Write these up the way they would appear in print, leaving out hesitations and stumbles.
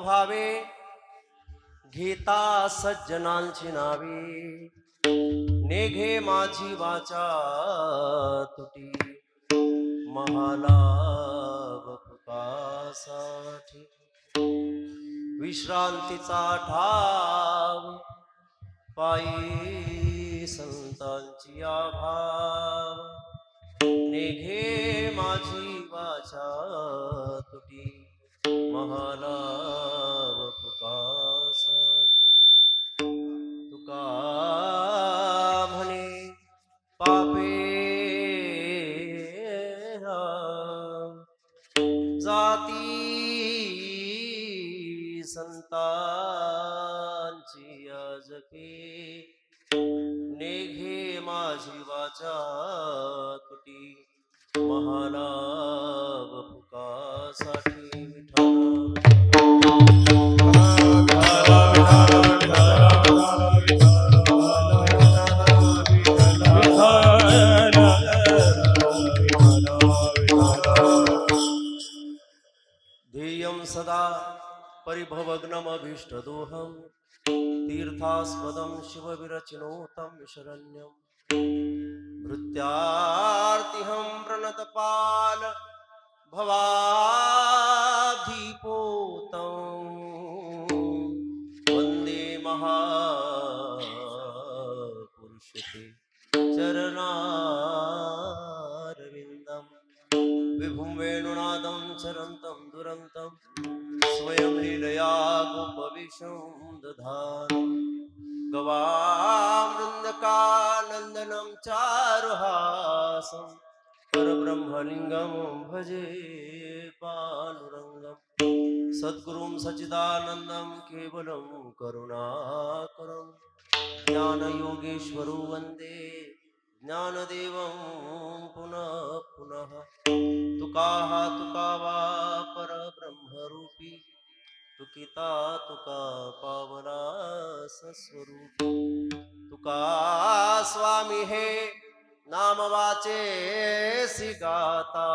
भावे घेता सज्जनांची नावे नेघे माझी वाचा तुटी महालाभ फुकासाठी विश्रांतीचा ठाव पायी संतांची आभाव नेघे माझी वाचा तुटी महालाभ फुकासाठी तुका म्हणे पापे जाती संतांची अजके नेघे माझी वाचा तुटी महालाभ फुकासाठी ध्येयं सदा परिभवग्नमभीष्टदोहं तीर्थास्पदं शिवविरचिनोतं शरण्यं भृत्यार्तिहं प्रणतपाल भवाधिपोतं वन्दे महापुरुषते चरणारविन्दं विभुं वेणुनादं चरन्तं दुरन्तं स्वयं लीलया गोपविशं दधानं गवामृन्दकानन्दनं चारुहासं परब्रह्मलिङ्गं भजे पाण्डुरङ्गं सद्गुरुं सच्चिदानन्दं केवलं करुणाकरं ज्ञानयोगेश्वरो वन्दे ज्ञानदेवं पुनः पुनः तुका वा परब्रह्मरूपी तुकिता तुका पावना सस्वरूपी तुका स्वामी हे नाम वाचे सी गाता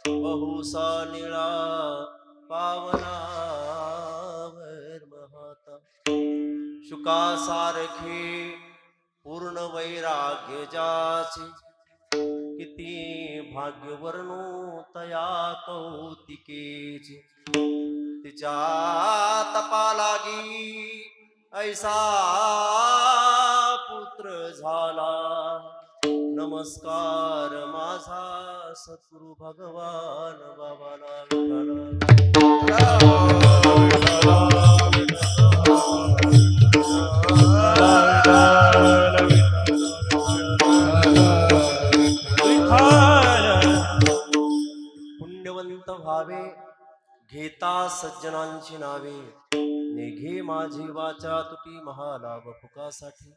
बहुसा निळा पावना महाता शुका सारखे पूर्ण वैराग्य जाचे किती भाग्य वर्णो तया कौतिकेचे तिच्या तपा लागी ऐसा पुत्र झाला नमस्कार माझा सद्गुरु भगवान बाबाला पुण्यवंत भावे घेता सज्जनांची नावे नेघे माझी वाचा तुटी महालाभ फुकासाठी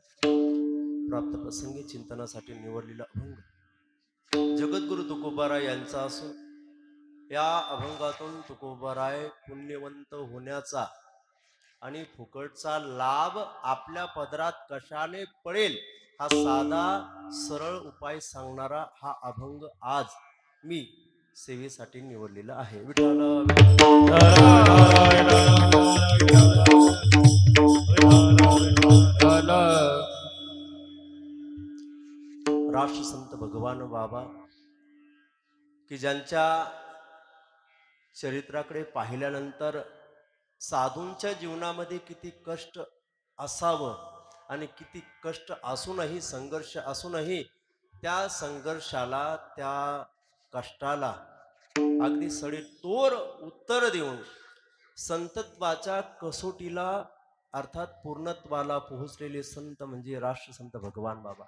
प्राप्त प्रसंगी चिंतनासाठी निवडलेला अभंग जगद्गुरु तुकोबाराय यांचा असून या अभंगातून तुकोबाराय पुण्यवंत होण्याचा आणि फुकटचा लाभ आपल्या पदरात कशाने पडेल हा साधा सरळ उपाय सांगणारा हा अभंग आज मी सेवेसाठी निवडलेला आहे. विठ्ठल राष्ट्रसंत भगवान बाबा की ज्यांच्या चरित्राकडे पाहिल्यानंतर साधूंच्या जीवनामध्ये किती कष्ट असावं आणि किती कष्ट असूनही संघर्ष असूनही त्या संघर्षाला त्या कष्टाला अगदी सडेतोड उत्तर देऊन संतत्वाच्या कसोटीला अर्थात पूर्णत्वाला पोहोचलेले संत म्हणजे राष्ट्रसंत भगवान बाबा.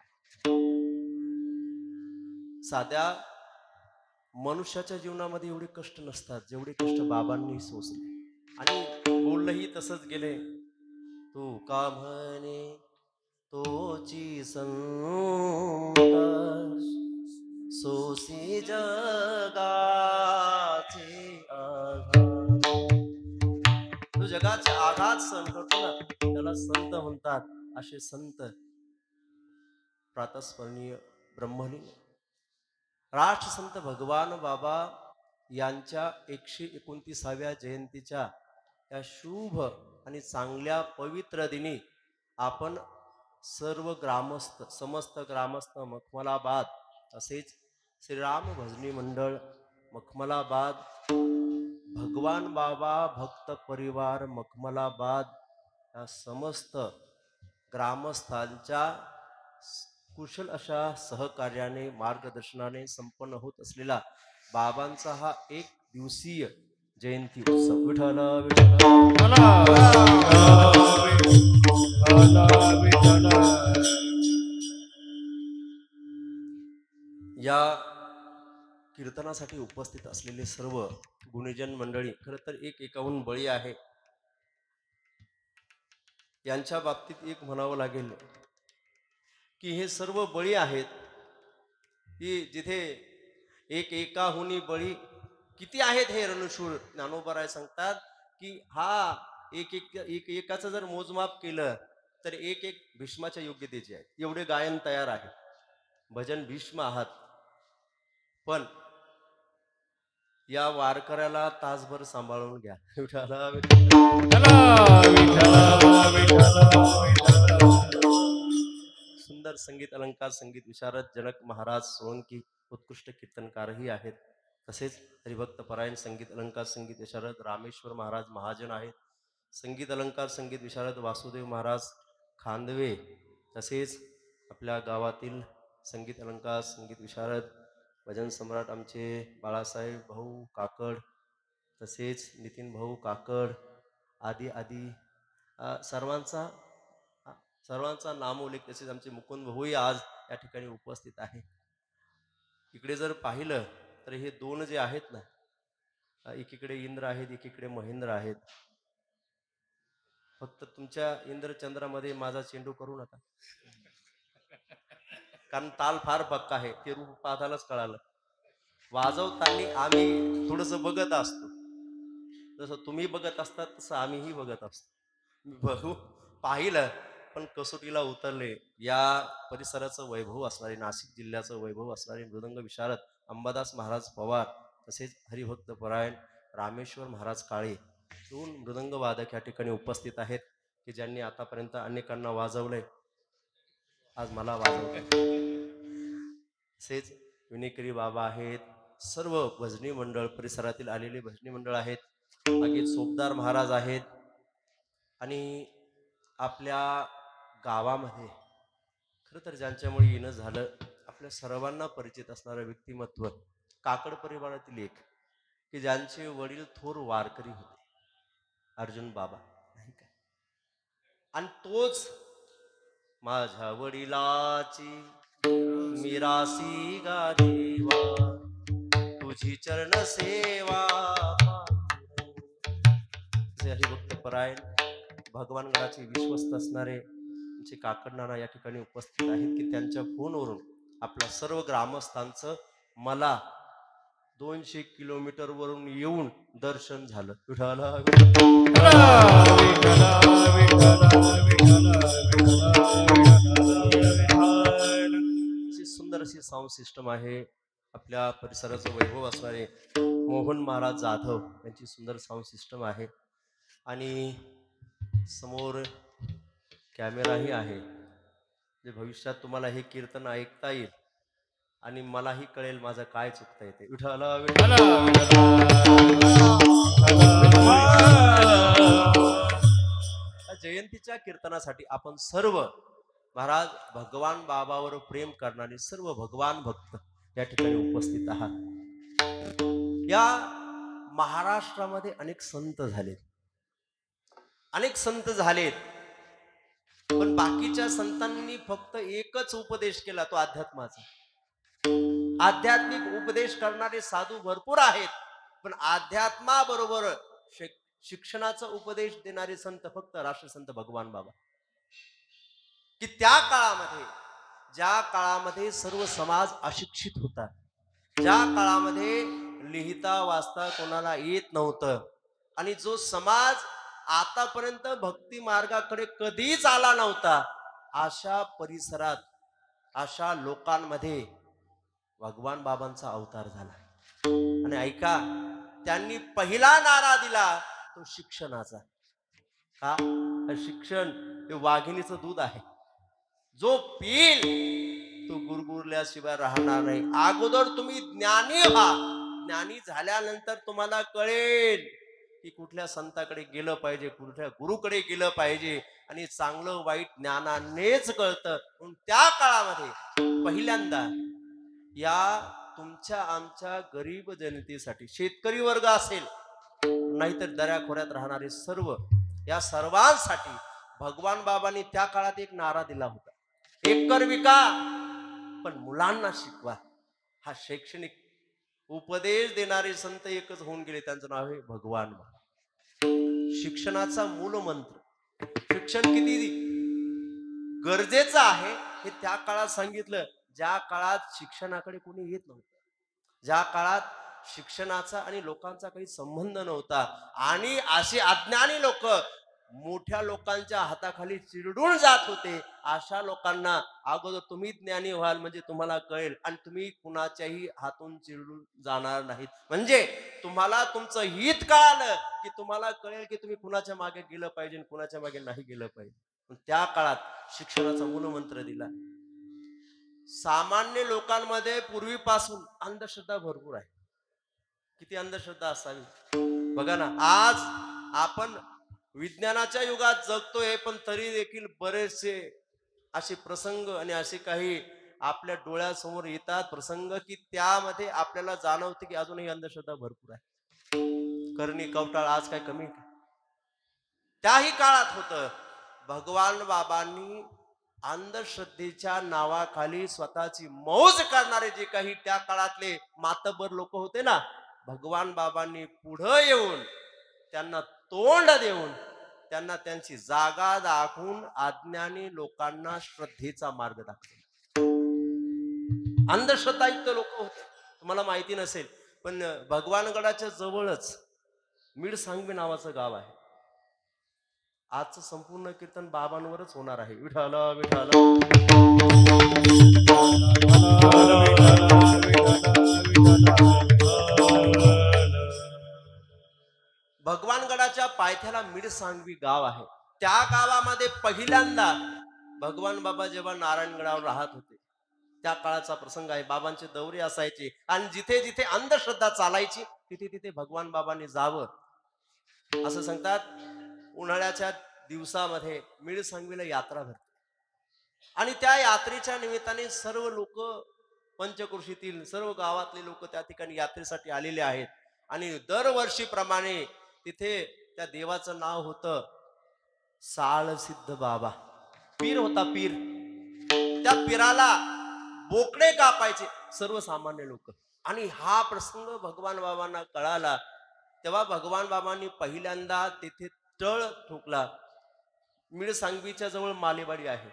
साध्या मनुष्याच्या जीवनामध्ये एवढे कष्ट नसतात जेवढे कष्ट बाबांनी सोसले आणि बोललंही तसंच गेले. तू का म्हणे तोची संत सोसी जगाचे आघात. तू जगाचे आघात सहन करतो ना त्याला संत म्हणतात. असे संत प्रातस्मरणीय ब्रह्मलिंग राष्ट्रसंत भगवान बाबा यांच्या 129व्या जयंतीच्या या शुभ आणि चांगल्या पवित्र दिनी आपण सर्व ग्रामस्थ समस्त ग्रामस्थ मखमलाबाद तसेच श्रीराम भजनी मंडळ मखमलाबाद, भगवान बाबा भक्त परिवार मखमलाबाद या समस्त ग्रामस्थांच्या कुशल अशा सहकार्याने मार्गदर्शनाने संपन्न होत असलेला बाबांचा हा एक दिवसीय जयंती उत्सव विठ्ठल या कीर्तनासाठी उपस्थित असलेले सर्व गुणीजन मंडळी खरं तर एक एकाहून बळी आहे. यांच्या बाबतीत एक म्हणावं लागेल की हे सर्व बळी आहेत की जिथे एक एकाहुनी बळी किती आहेत हे रणशूर ज्ञानोबराय सांगतात की हा एक एक एक एकाचं जर मोजमाप केलं तर एक एक भीष्माच्या योग्यतेचे आहे. एवढे गायन तयार आहे. भजन भीष्म आहात. पण या वारकऱ्याला तासभर सांभाळून घ्या. सुंदर संगीत अलंकार संगीत विशारद जनक महाराज सोळंकी उत्कृष्ट कीर्तनकारही आहेत. तसेच हरिभक्त परायण संगीत अलंकार संगीत विशारद रामेश्वर महाराज महाजन आहेत. संगीत अलंकार संगीत विशारद वासुदेव महाराज खांदवे, तसेच आपल्या गावातील संगीत अलंकार संगीत विशारद भजन सम्राट आमचे बाळासाहेब भाऊ काकड, तसेच नितीन भाऊ काकड आदी आदी सर्वांचा सर्वांचा नामोल्लेख. तसेच आमचे मुकुंद भाऊही आज या ठिकाणी उपस्थित आहे. इकडे जर पाहिलं तर हे दोन जे आहेत ना, एकीकडे इंद्र आहेत एकीकडे महेंद्र आहेत. फक्त तुमच्या इंद्रचंद्रामध्ये माझा चेंडू करू नका, कारण ताल फार पक्का आहे. ते रूप पाहतानाच कळालं. वाजवताना आम्ही थोडस बघत असतो, जसं तुम्ही बघत असतात तसं आम्हीही बघत असतो. बघू पाहिलं पण कसोटीला उतरले. या परिसराचं वैभव असणारे, नाशिक जिल्ह्याचं वैभव असणारे मृदंग विशारद अंबादास महाराज पवार, तसेच हरिभक्त परायण रामेश्वर महाराज काळे, दोन मृदंग वादक या ठिकाणी उपस्थित आहेत की ज्यांनी आतापर्यंत अनेकांना वाजवलंय. आज मला वाजवलंय. तसेच विनेकरी बाबा आहेत. सर्व भजनी मंडळ परिसरातील आलेले भजनी मंडळ आहेत. बाकी सोपदार महाराज आहेत. आणि आपल्या गावामध्ये खरं तर ज्यांच्यामुळे येणं झालं, आपल्या सर्वांना परिचित असणारं व्यक्तिमत्व काकड परिवारातील एक की ज्यांचे वडील थोर वारकरी होते, अर्जुन बाबा नाही का. आणि तोच माझ्या वडिलाची मिरासी गा देवा, तुझी चरण सेवा. हरिभक्त परायण भगवानगडाचे विश्वस्त असणारे आमचे काकड नाना या ठिकाणी उपस्थित आहेत की त्यांच्या फोनवरून आपल्या सर्व ग्रामस्थांचं मला 200 किलोमीटर वरून येऊन दर्शन झालं. अशी सुंदर अशी साऊंड सिस्टम आहे. आपल्या परिसराचं वैभव असणारे मोहन महाराज जाधव यांची सुंदर साऊंड सिस्टम आहे. आणि समोर कॅमेराही आहे, जे भविष्यात तुम्हाला हे कीर्तन ऐकता येईल आणि मलाही कळेल माझं काय चुकता येते. विठ्ठल जयंतीच्या कीर्तनासाठी आपण सर्व महाराज भगवान बाबावर प्रेम करणारे सर्व भगवान भक्त या ठिकाणी उपस्थित आहात. या महाराष्ट्रामध्ये अनेक संत झालेत, अनेक संत झालेत, पण बाकीच्या संतांनी फक्त एकच उपदेश केला, तो अध्यात्माचा. आध्यात्मिक उपदेश करणारे साधू भरपूर आहेत, पण अध्यात्माबरोबर शिक्षणाचा उपदेश देणारे संत फक्त राष्ट्रसंत भगवान बाबा. की त्या काळामध्ये, ज्या काळामध्ये सर्व समाज अशिक्षित होता, ज्या काळामध्ये लिहिता वाचता कोणाला येत नव्हतं, आणि जो समाज आतापर्यंत भक्ती मार्गाकडे कधीच आला नव्हता, अशा परिसरात अशा लोकांमध्ये भगवान बाबांचा अवतार झाला. आणि ऐका, त्यांनी पहिला नारा दिला तो शिक्षणाचा. का? शिक्षण हे वाघिणीचं दूध आहे. जो पिल तो गुरगुरल्याशिवाय राहणार नाही. अगोदर तुम्ही ज्ञानी व्हा. ज्ञानी झाल्यानंतर तुम्हाला कळेल की कुठल्या संताकडे गेलं पाहिजे, कुठल्या गुरुकडे गेलं पाहिजे, आणि चांगलं वाईट ज्ञानानेच कळतं. म्हणून त्या काळामध्ये पहिल्यांदा या तुमच्या आमच्या गरीब जनतेसाठी, शेतकरी वर्ग असेल नाहीतर दऱ्याखोऱ्यात राहणारे सर्व, या सर्वांसाठी भगवान बाबांनी त्या काळात एक नारा दिला होता, एकर विका पण मुलांना शिकवा. हा शैक्षणिक उपदेश देणारे संत एकच होऊन गेले, त्यांचं नाव आहे भगवान बाबा. शिक्षणाचा मूल मंत्र, शिक्षण किती गरजेचं आहे हे त्या काळात सांगितलं, ज्या काळात शिक्षणाकडे कोणी येत नव्हतं, ज्या काळात शिक्षणाचा आणि लोकांचा काही संबंध नव्हता, आणि अशी अज्ञानी लोक मोठ्या लोकांच्या हाताखाली चिरडून जात होते. अशा लोकांना अगोदर तुम्ही ज्ञानी व्हाल म्हणजे तुम्हाला कळेल, आणि तुम्ही कुणाच्याही हातून चिरडून जाणार नाहीत. म्हणजे तुम्हाला तुमचं हित कळालं की तुम्हाला कळेल की तुम्ही कुणाच्या मागे गेलं पाहिजे, कुणाच्या मागे नाही गेलं पाहिजे. त्या काळात शिक्षणाचा मूलमंत्र दिला. सामान्य लोकांमध्ये पूर्वीपासून अंधश्रद्धा भरपूर आहे. किती अंधश्रद्धा असावी बघा ना. आज आपण विज्ञानाच्या युगात जगतोय, पण तरी देखील बरेचसे असे प्रसंग आणि असे काही आपल्या डोळ्यासमोर येतात प्रसंग की त्यामध्ये आपल्याला जाणवते की अजूनही अंधश्रद्धा भरपूर आहे. करणी कवटाळ आज काय कमी का? त्याही काळात होतं. भगवान बाबांनी अंधश्रद्धेच्या नावाखाली स्वतःची मौज करणारे जे काही त्या काळातले मातबर लोक होते ना, भगवान बाबांनी पुढे येऊन त्यांना तोंड देऊन त्यांना त्यांची जागा दाखवून अज्ञानी लोकांना श्रद्धेचा मार्ग दाखवला. अंधश्रद्धायुक्त लोक होते, तुम्हाला माहिती नसेल, पण भगवानगडाच्या जवळच मिडसांगवी नावाचं गाव आहे. आजचं संपूर्ण कीर्तन बाबांवरच होणार आहे. विठ्ठल विठ्ठल भगवानगडाच्या पायथ्याला मिडसांगवी गाव आहे. त्या गावामध्ये पहिल्यांदा भगवान बाबा जेव्हा नारायणगडावर राहत होते त्या काळाचा प्रसंग आहे. बाबांचे दौरे असायचे आणि जिथे जिथे अंधश्रद्धा चालायची तिथे तिथे भगवान बाबांनी जावं. असं सांगतात, उन्हाळ्याच्या दिवसामध्ये मिडसांगवीला यात्रा भरते आणि त्या यात्रेच्या निमित्ताने सर्व लोक, पंचकृषीतील सर्व गावातले लोक त्या ठिकाणी यात्रेसाठी आलेले आहेत. आणि दरवर्षीप्रमाणे तिथे त्या देवाचं नाव होतं साळसिद्ध बाबा. पीर होता पीर. त्या पीराला बोकडे कापायचे सर्वसामान्य लोक. आणि हा प्रसंग भगवान बाबांना कळाला तेव्हा भगवान बाबांनी पहिल्यांदा तिथे तळ ठोकला. मिडसांगवीच्या जवळ मालेवाडी आहे,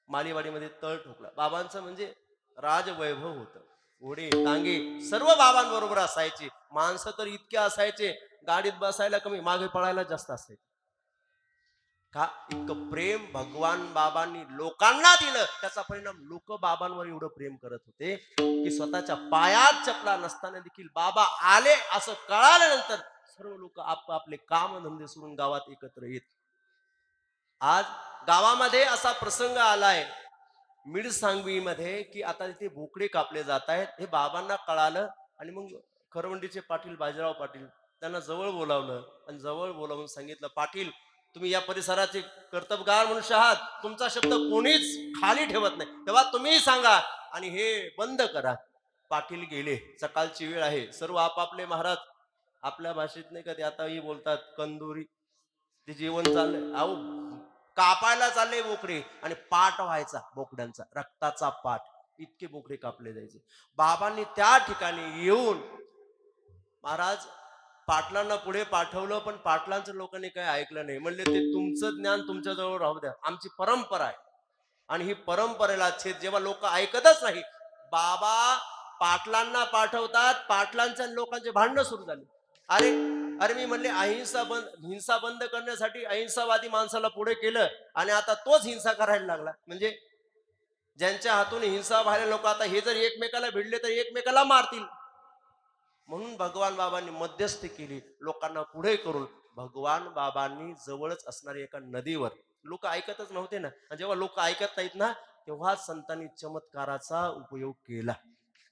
मालेवाडीमध्ये तळ ठोकला. बाबांचं म्हणजे राजवैभव होतं. घोडे टांगे सर्व बाबांबरोबर असायचे. माणसं तर इतके असायचे, गाडीत बसायला कमी, मागे पळायला जास्त असायचे. का? इतकं प्रेम भगवान बाबांनी लोकांना दिलं. त्याचा परिणाम लोक बाबांवर एवढं प्रेम करत होते की स्वतःच्या पायात चपला नसताना देखील बाबा आले असं कळाल्यानंतर सर्व लोक आपापले काम धंदे सोडून गावात एकत्र येत. आज गावामध्ये असा प्रसंग आलाय मिडसांगवीमध्ये की आता तिथे बोकडे कापले जात आहेत. हे बाबांना कळालं आणि मग खरवंडीचे पाटील बाजीराव पाटील त्यांना जवळ बोलावलं आणि जवळ बोलावून सांगितलं, पाटील तुम्ही या परिसराचे कर्तबगार मनुष्य आहात, तुमचा शब्द कोणीच खाली ठेवत नाही, तेव्हा तुम्ही सांगा आणि हे बंद करा. पाटील गेले. सकाळची वेळ आहे. सर्व आपापले महाराज आपल्या भाषेत नाही का ते आताही बोलतात कंदुरी, ते जेवण चाललंय. अहो कापायला चालले बोकडे आणि पाठ व्हायचा बोकड्यांचा, रक्ताचा पाठ. इतके बोकडे कापले जायचे. बाबांनी त्या ठिकाणी येऊन महाराज पाटलांना पुढे पाठवलं, पण पाटलांच्या लोकांनी काही ऐकलं नाही. म्हणले ते तुमचं ज्ञान तुमच्या जवळ राहू द्या, आमची परंपरा आहे आणि ही परंपरेला छेद. जेव्हा लोक ऐकतच नाही, बाबा पाटलांना पाठवतात, पाटलांच्या लोकांचे भांडणं सुरू झाले. अरे अरे मी म्हणले हिंसा बंद करण्यासाठी अहिंसावादी माणसाला पुढे केलं आणि आता तोच हिंसा करायला लागला. म्हणजे ज्यांच्या हातून हिंसा व्हायला लोक आता हे जर एकमेकाला भिडले तर एकमेकाला मारतील. म्हणून भगवान बाबांनी मध्यस्थी केली, लोकांना पुढे करून भगवान बाबांनी जवळच असणारी एका नदीवर, लोक ऐकतच नव्हते ना, आणि जेव्हा लोक ऐकत नाहीत ना तेव्हा संतांनी चमत्काराचा उपयोग केला.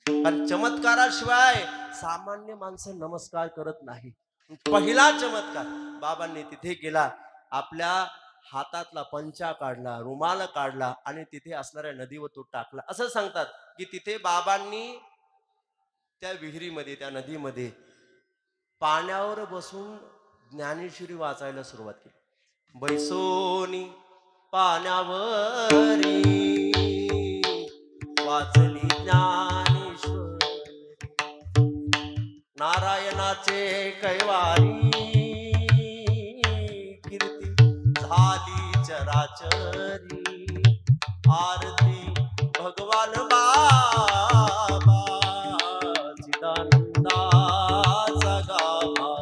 कारण चमत्काराशिवाय सामान्य माणसं नमस्कार करत नाही. पहिला चमत्कार बाबांनी तिथे केला, आपल्या हातातला पंचा काढला, रुमाल काढला आणि तिथे असणाऱ्या नदीवर तो टाकला. असं सांगतात की तिथे बाबांनी त्या विहिरीमध्ये, त्या नदीमध्ये पाण्यावर बसून ज्ञानेश्वरी वाचायला सुरुवात केली. बैसोनी पाण्यावरी वाचली ज्ञानेश्वरी, नारायणाचे कैवारी कीर्ती झाली चराचरी, आरती भगवान बाबा चिदानंदाचा गाभा,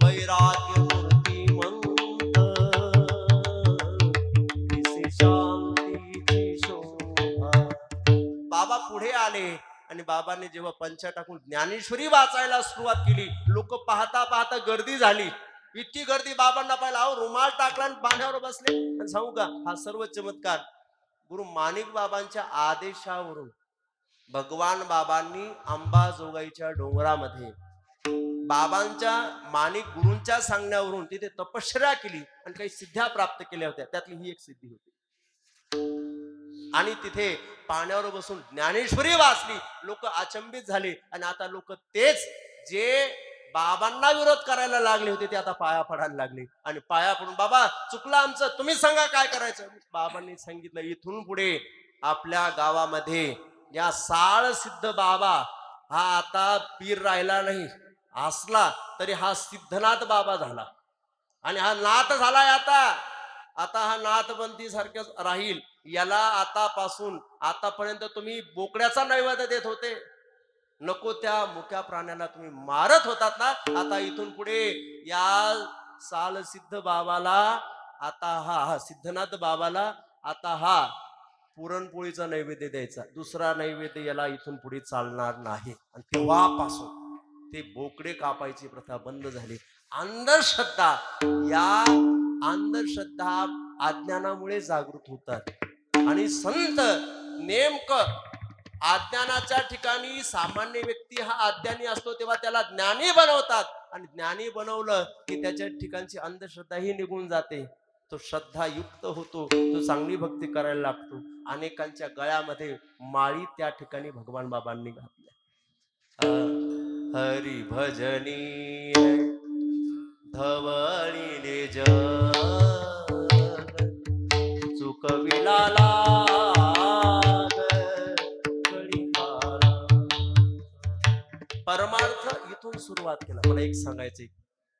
वैराग्य मूर्तिमंत दिसे शांतीची शोभा. बाबा पुढे आले आणि बाबांनी जेव्हा पंचा टाकून ज्ञानेश्वरी वाचायला सुरुवात केली, लोक पाहता पाहता गर्दी झाली. इतकी गर्दी, बाबांना पाहिला, अहो रुमाल टाकला आणि पाण्यावर बसले. आणि सांगू का, हा सर्व चमत्कार गुरु माणिक बाबांच्या आदेशावरून भगवान बाबांनी अंबाजोगाईच्या डोंगरामध्ये बाबांच्या माणिक गुरूंच्या सांगण्यावरून तिथे तपश्चर्या केली आणि काही सिद्ध्या प्राप्त केल्या होत्या. त्यातली ही एक सिद्धी होती. आणि तिथे पाण्यावर बसून ज्ञानेश्वरी वाचली. लोक अचंबित झाले आणि आता लोक तेच जे बाबांना विरोध करायला लागले होते ते आता पाया पडायला लागले आणि पाया पडून, बाबा चुकलं आमचं, तुम्ही सांगा काय करायचं. बाबांनी सांगितलं, इथून पुढे आपल्या गावामध्ये या साळ सिद्ध बाबा हा आता पीर राहिला नाही, असला तरी हा सिद्धनाथ बाबा झाला आणि हा नाथ झालाय. आता हा नाथबंदी सारखंच राहील. याला आतापासून, आतापर्यंत तुम्ही बोकड्याचा नैवेद्य देत होते, नको त्या मुक्या प्राण्याला तुम्ही मारत होतात ना, आता इथून पुढे या साल सिद्ध बाबाला, आता हा सिद्धनाथ बाबाला आता हा पुरणपोळीचा नैवेद्य द्यायचा, दुसरा नैवेद्य याला इथून पुढे चालणार नाही. आणि तेव्हापासून ते बोकडे कापायची प्रथा बंद झाली. अंधश्रद्धा, या अंधश्रद्धा अज्ञानामुळे जागृत होतात आणि संत नेमकं अज्ञानाच्या ठिकाणी, सामान्य व्यक्ती हा अज्ञानी असतो तेव्हा त्याला ज्ञानी बनवतात आणि ज्ञानी बनवलं की त्याच्या ठिकाणची अंधश्रद्धा ही निघून जाते. तो श्रद्धा युक्त होतो, तो चांगली भक्ती करायला लागतो. अनेकांच्या गळ्यामध्ये माळी त्या ठिकाणी भगवान बाबांनी घातल्या. हरी भजनी धवळीले जग चुकविला परमार्थ इथून सुरुवात केला. मला एक सांगायचंय,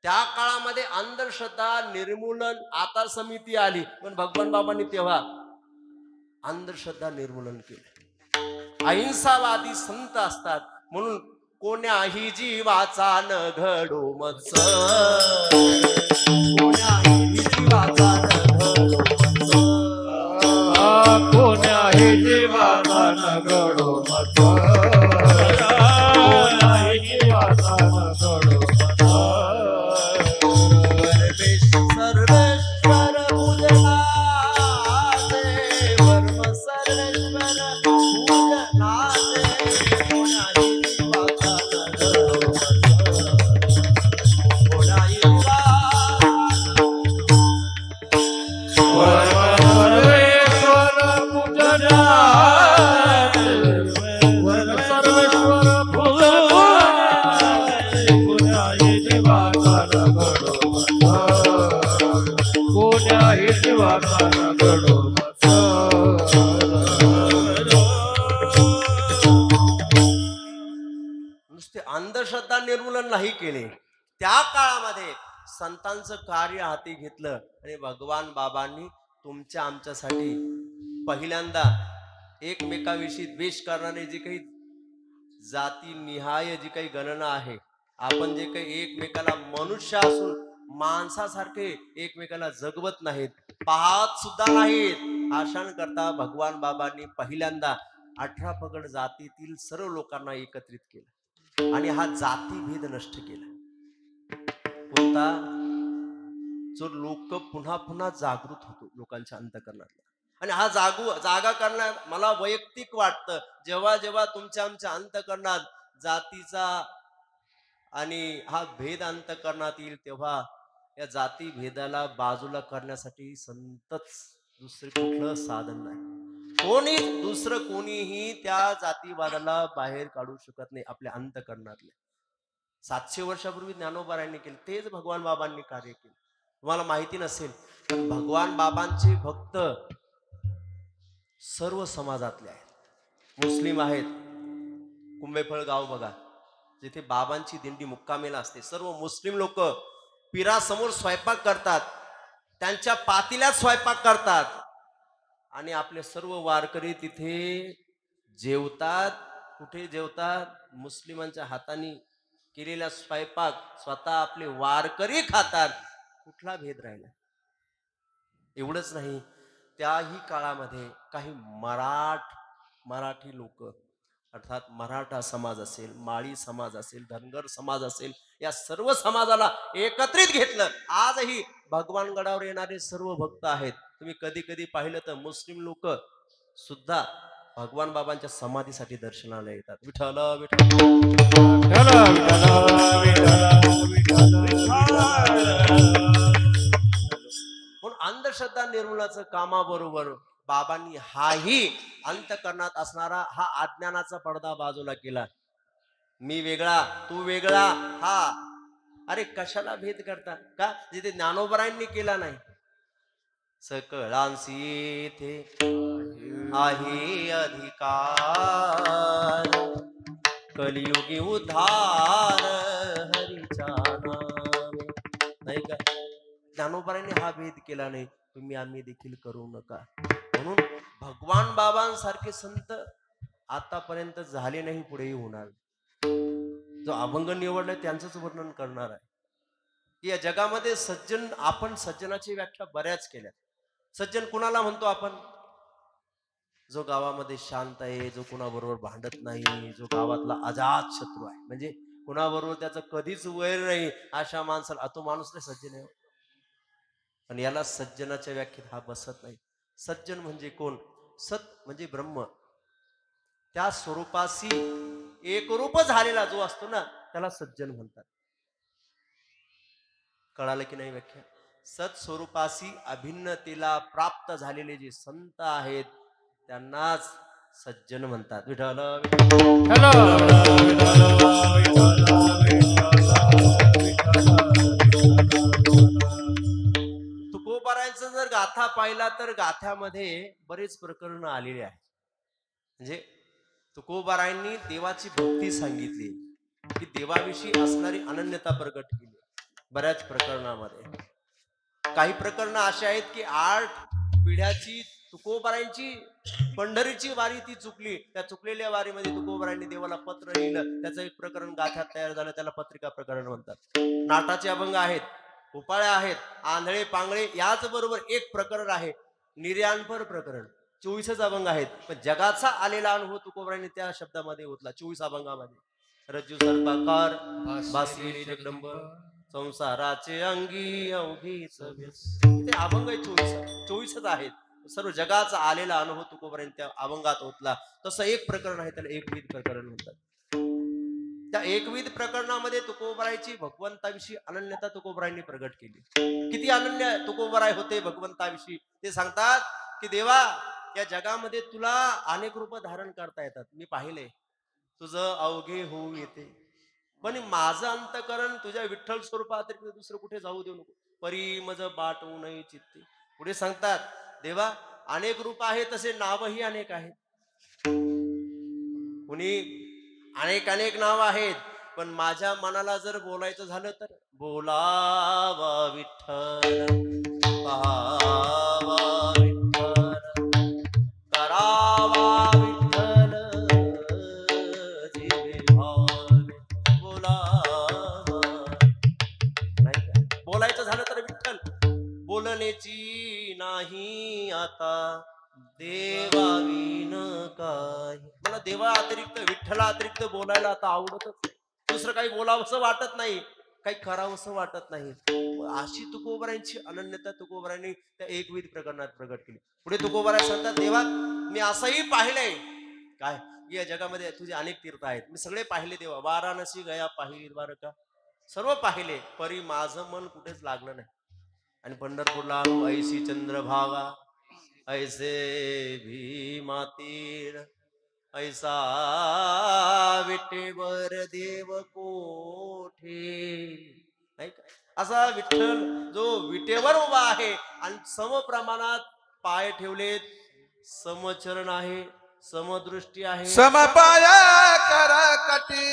त्या काळामध्ये अंधश्रद्धा निर्मूलन, आता समिती आली, पण भगवान बाबांनी तेव्हा अंधश्रद्धा निर्मूलन केलं. अहिंसावादी संत असतात म्हणून कोण्याही जीवाचा न घडो मत्स, कोण्याही जीवाचा न घडो मत्स, कोण्याही जीवाचा न घडो मत्स, नुसते अंधश्रद्धा निर्मूलन नाही केले, त्या काळामध्ये संतांचं कार्य हाती घेतलं आणि भगवान बाबांनी तुमच्या आमच्यासाठी पहिल्यांदा एकमेकाविषयी द्वेष करणारे जे काही जाती निहाय जी काही गणना आहे, आपण जे काही एकमेकाला मनुष्य असून माणसासारखे एकमेकाला जगवत नाहीत, पाहत सुद्धा नाहीत, आशान करता भगवान बाबांनी पहिल्यांदा 18 पगड जातीतील सर्व लोकांना एकत्रित केलं. आणि हा जातीभेद नष्ट केला. कोणता? जो लोक पुन्हा पुन्हा जागृत होतो लोकांच्या अंतःकरणात. आणि हा जागा करण्यात मला वैयक्तिक वाटतं, जेव्हा जेव्हा तुमच्या आमच्या अंतःकरणात जातीचा आणि हा भेद अंतःकरणात येईल, तेव्हा या जाती भेदाला बाजूला करण्यासाठी संतच, दुसरे कुठलं साधन नाही. दुसरं कोणीही त्या जातीवादाला बाहेर काढू शकत नाही आपल्या अंतःकरणातले. 700 वर्षापूर्वी ज्ञानोबारायांनी केले, तेच भगवान बाबांनी कार्य केले. तुम्हाला माहिती नसेल, पण भगवान बाबांचे भक्त सर्व समाजातले आहेत. मुस्लिम आहेत, कुंभेफळ गाव बघा, जिथे बाबांची दिंडी मुक्कामेला असते. सर्व मुस्लिम लोक पीरासमोर स्वयंपाक करतात, त्यांच्या पातील्यात स्वयंपाक करतात आणि आपले सर्व वारकरी तिथे जेवतात. कुठे जेवतात? मुस्लिमांच्या हाताने केलेला स्वयंपाक स्वतः आपले वारकरी खातात. कुठला भेद राहिला? एवढंच नाही, त्याही काळामध्ये काही मराठी लोक, अर्थात मराठा समाज असेल, माळी समाज असेल, धनगर समाज असेल, या सर्व समाजाला एकत्रित घेतलं. आजही भगवानगडावर येणारे सर्व भक्त आहेत. तुम्ही कधी कधी पाहिलं तर मुस्लिम लोक सुद्धा भगवान बाबांच्या समाधीसाठी दर्शनाला येतात. विठ्ठल विठ्ठल म्हणून अंधश्रद्धा निर्मूलनाचं कामाबरोबर बाबांनी हाही अंतःकरणात असणारा हा अज्ञानाचा पडदा बाजूला केला. मी वेगळा, तू वेगळा. हा, अरे कशाला भेद करता का? जिथे ज्ञानोबरायांनी केला नाही. सकळांसी येथे आहे अधिकार, कलियुगी उद्धार हरीचा नामे. नाही का? ज्ञानोबारांनी हा भेद केला नाही, तुम्ही आम्ही देखील करू नका. म्हणून भगवान बाबांसारखे संत आतापर्यंत झाले नाही, पुढेही होणार. जो अभंग निवडलाय त्यांचंच वर्णन करणार आहे की या जगामध्ये सज्जन, आपण सज्जनाची व्याख्या बऱ्याच केल्या. सज्जन कुणाला म्हणतो आपण? जो गावामध्ये शांत आहे, जो कुणाबरोबर भांडत नाही, जो गावातला अजात शत्रू आहे, म्हणजे कुणाबरोबर त्याचं कधीच वैर नाही, अशा माणसाला तो माणूस नाही सज्जन आहे. पण याला सज्जनाच्या व्याख्येत हा बसत नाही. सज्जन म्हणजे कोण? सत म्हणजे ब्रह्म, त्या स्वरूपाशी एकरूप झालेला जो असतो ना, त्याला सज्जन म्हणतात. कळालं की नाही व्याख्या? सत्स्वरूपाशी अभिन्नतेला प्राप्त झालेले जे संत आहेत त्यांनाच सज्जन म्हणतात. विठ्ठल तुकोबारायांचा जर गाथा पाहिला तर गाथ्यामध्ये बरेच प्रकरण आलेले आहेत. म्हणजे तुकोबारायांनी देवाची भक्ती सांगितली, की देवाविषयी असणारी अनन्यता प्रकट केली बऱ्याच प्रकरणामध्ये. काही प्रकरण अशी आहेत की 8 पिढ्याची तुकोबारायांची पंढरीची वारी ती चुकली. त्या चुकलेल्या वारीमध्ये तुकोबारायांनी देवाला पत्र लिहिलं, त्याचं एक प्रकरण गाथ्यात तयार झालं, त्याला पत्रिका प्रकरण म्हणतात. नाटाचे अभंग आहेत, उपाळ्या आहेत, आंधळे पांगळे, याच बरोबर एक प्रकरण आहे निर्याणपर प्रकरण. 24 अभंग आहेत, पण जगाचा आलेला अनुभव तुकोबारायांनी त्या शब्दामध्ये होतला 24 अभंगामध्ये. रज्जू सर्पाकार भासवी जगदंब, संसाराचे अंगी अवघीच व्यस. ते अभंग 24 आहेत. सर्व जगाचा आलेला अनुभव तुकोबारायांनी त्या अभंगात होतला. तसं एक प्रकरण आहे, त्याला एकविध प्रकरण म्हणतात. त्या एकविध प्रकरणामध्ये तुकोबारायची भगवंताविषयी अनन्यता तुकोबारायांनी प्रगट केली. किती अनन्य तुकोबाराय होते भगवंताविषयी ते सांगतात की देवा, या जगामध्ये तुला अनेक रूप धारण करता येतात, मी पाहिले, तुझं अवघे होऊ येते, पण माझं अंतकरण तुझ्या विठ्ठल स्वरूपात दुसरं कुठे जाऊ देऊ नको. परी मज बाटू नये चित्ते. पुढे सांगतात देवा, अनेक रूप आहेत, तसे नावही अनेक आहेत. कुणी अनेक अनेक नाव आहेत, पण माझ्या मनाला जर बोलायचं झालं तर बोलावा विठ्ठल, पाहावा विठ्ठल, करावा विठ्ठल, जीवे भावे बोलावा. नाही का? बोलायचं झालं तर विठ्ठल, बोलण्याची नाही आता देवाविन काय. मला देवा अतिरिक्त, विठ्ठला अतिरिक्त बोलायला आता आवडतच. दुसरं काही बोलावंसं वाटत नाही, काही करावंसं वाटत नाही. अशी तुकोबारायांची अनन्यता तुकोबारायांनी त्या एकविध प्रकरणात प्रकट केली. पुढे तुकोबाराय सांगतात, देवा मी असंही पाहिलंय काय, या जगामध्ये तुझे अनेक तीर्थ आहेत, मी सगळे पाहिले देवा. वाराणसी गया पाहिली, द्वारका सर्व पाहिले, परी माझं मन कुठेच लागलं नाही. आणि पंढरपूरला आलो, ऐशी चंद्रभागा ऐसे भीमा तीर, ऐसा विठेवर देव कोठे. नाही का, असा विठ्ठल जो विटेवर उभा आहे आणि समप्रमाणात पाय ठेवलेत, समचरण आहे, समदृष्टी आहे. समपाया कर कटी,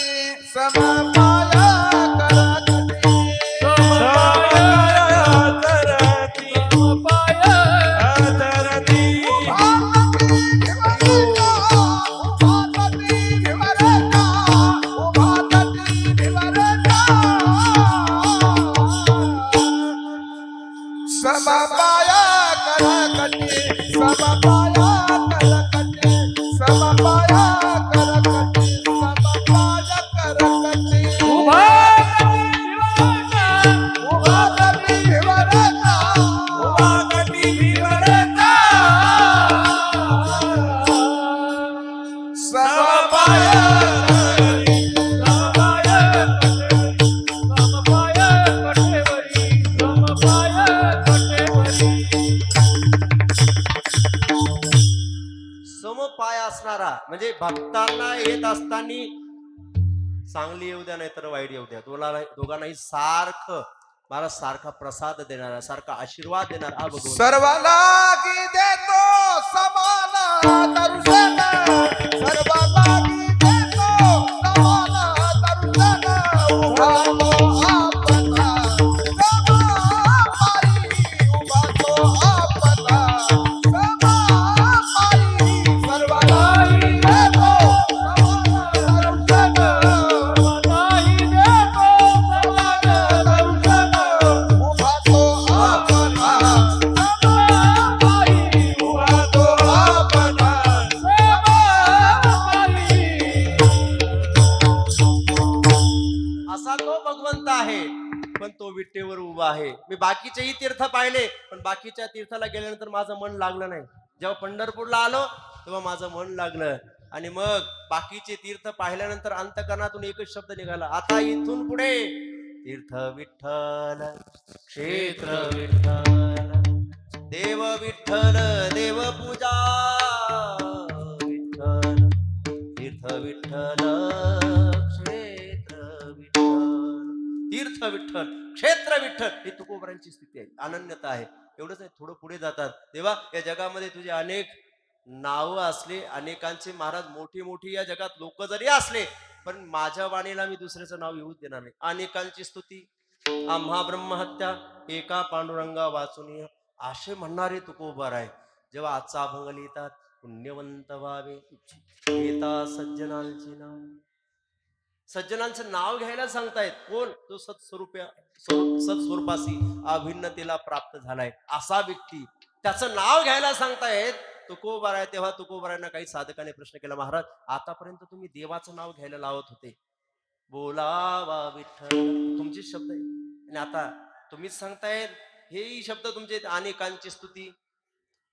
समपाया कर कटी, समपाया करती, समपाया करती. समपाया कर कटी, समपाया कर कटी, समपाया कर कटी, समपाया कर कटी. उभा कटी भिवरता, उभा कटी भिवरता, समपाया कटी, समपाया कटी, समपाया कटेवरी, समपाया कटेवरी. समपाय असणारा म्हणजे भक्तांना येत असताना चांगली येऊ द्या नाही तर वाईट येऊ द्या, दोघांनाही सारखं मला सारखा प्रसाद देणारा, सारखा आशीर्वाद देणारा हा भगवंत. सर्वाला की देतो समान दर्शन, सर्वाला की देतो समान दर्शन. उभा तो आपला समापायी, उभा तो आपला समापायी. सर्वाला की देतो समान दर्शन, सर्वालाही देतो समान दर्शन. उभा तो आपला समापायी, उभा तो आपला समापायी. असा तो भगवंत आहे, पण तो विटेवर उभा आहे. मी बाकीचेही तीर्थ पाहिले, पण बाकीच्या तीर्थाला गेल्यानंतर माझं मन लागलं नाही. जेव्हा पंढरपूरला आलो तेव्हा माझं मन लागलं, आणि मग बाकीचे तीर्थ पाहिल्यानंतर अंतकरणातून एकच शब्द निघाला, आता इथून पुढे तीर्थ विठ्ठल, क्षेत्र विठ्ठल, देव विठ्ठल, देव पूजा विठ्ठल, तीर्थ विठ्ठल, क्षेत्र विठ्ठल, तीर्थ विठ्ठल, क्षेत्र विठ्ठल. ही तुकोबारांची स्थिती आहे, अनन्यता आहे. एवढंच नाही, थोडं पुढे जातात, देवा या जगामध्ये तुझे अनेक नाव असले, अनेकांचे महाराज मोठी मोठी या जगात लोक जरी असले, पण माझ्या वाणीला मी दुसऱ्याचं नाव येऊच देणार नाही. अनेकांची स्तुती, आम्हा ब्रह्महत्या एका पांडुरंगा वाचुनिय, असे म्हणणारे तुकोबार आहे. जेव्हा आजचा अभंग लिहितात, पुण्यवंत व्हावे घेता सज्जनांची नाव. सज्जनांचं नाव घ्यायला सांगतायत. कोण? तो सत्स्वरूपासी अभिन्नतेला प्राप्त झालाय असा व्यक्ती, त्याचं नाव घ्यायला सांगतायत. तुकोबार आहे. तेव्हा तुकोबारांना काही साधकाने प्रश्न केला, महाराज आतापर्यंत तुम्ही देवाचं नाव घ्यायला लावत होते, बोलावा विठ्ठल तुमचे शब्द आहे, आणि आता तुम्हीच सांगतायत हेही शब्द तुमचे, अनेकांची स्तुती,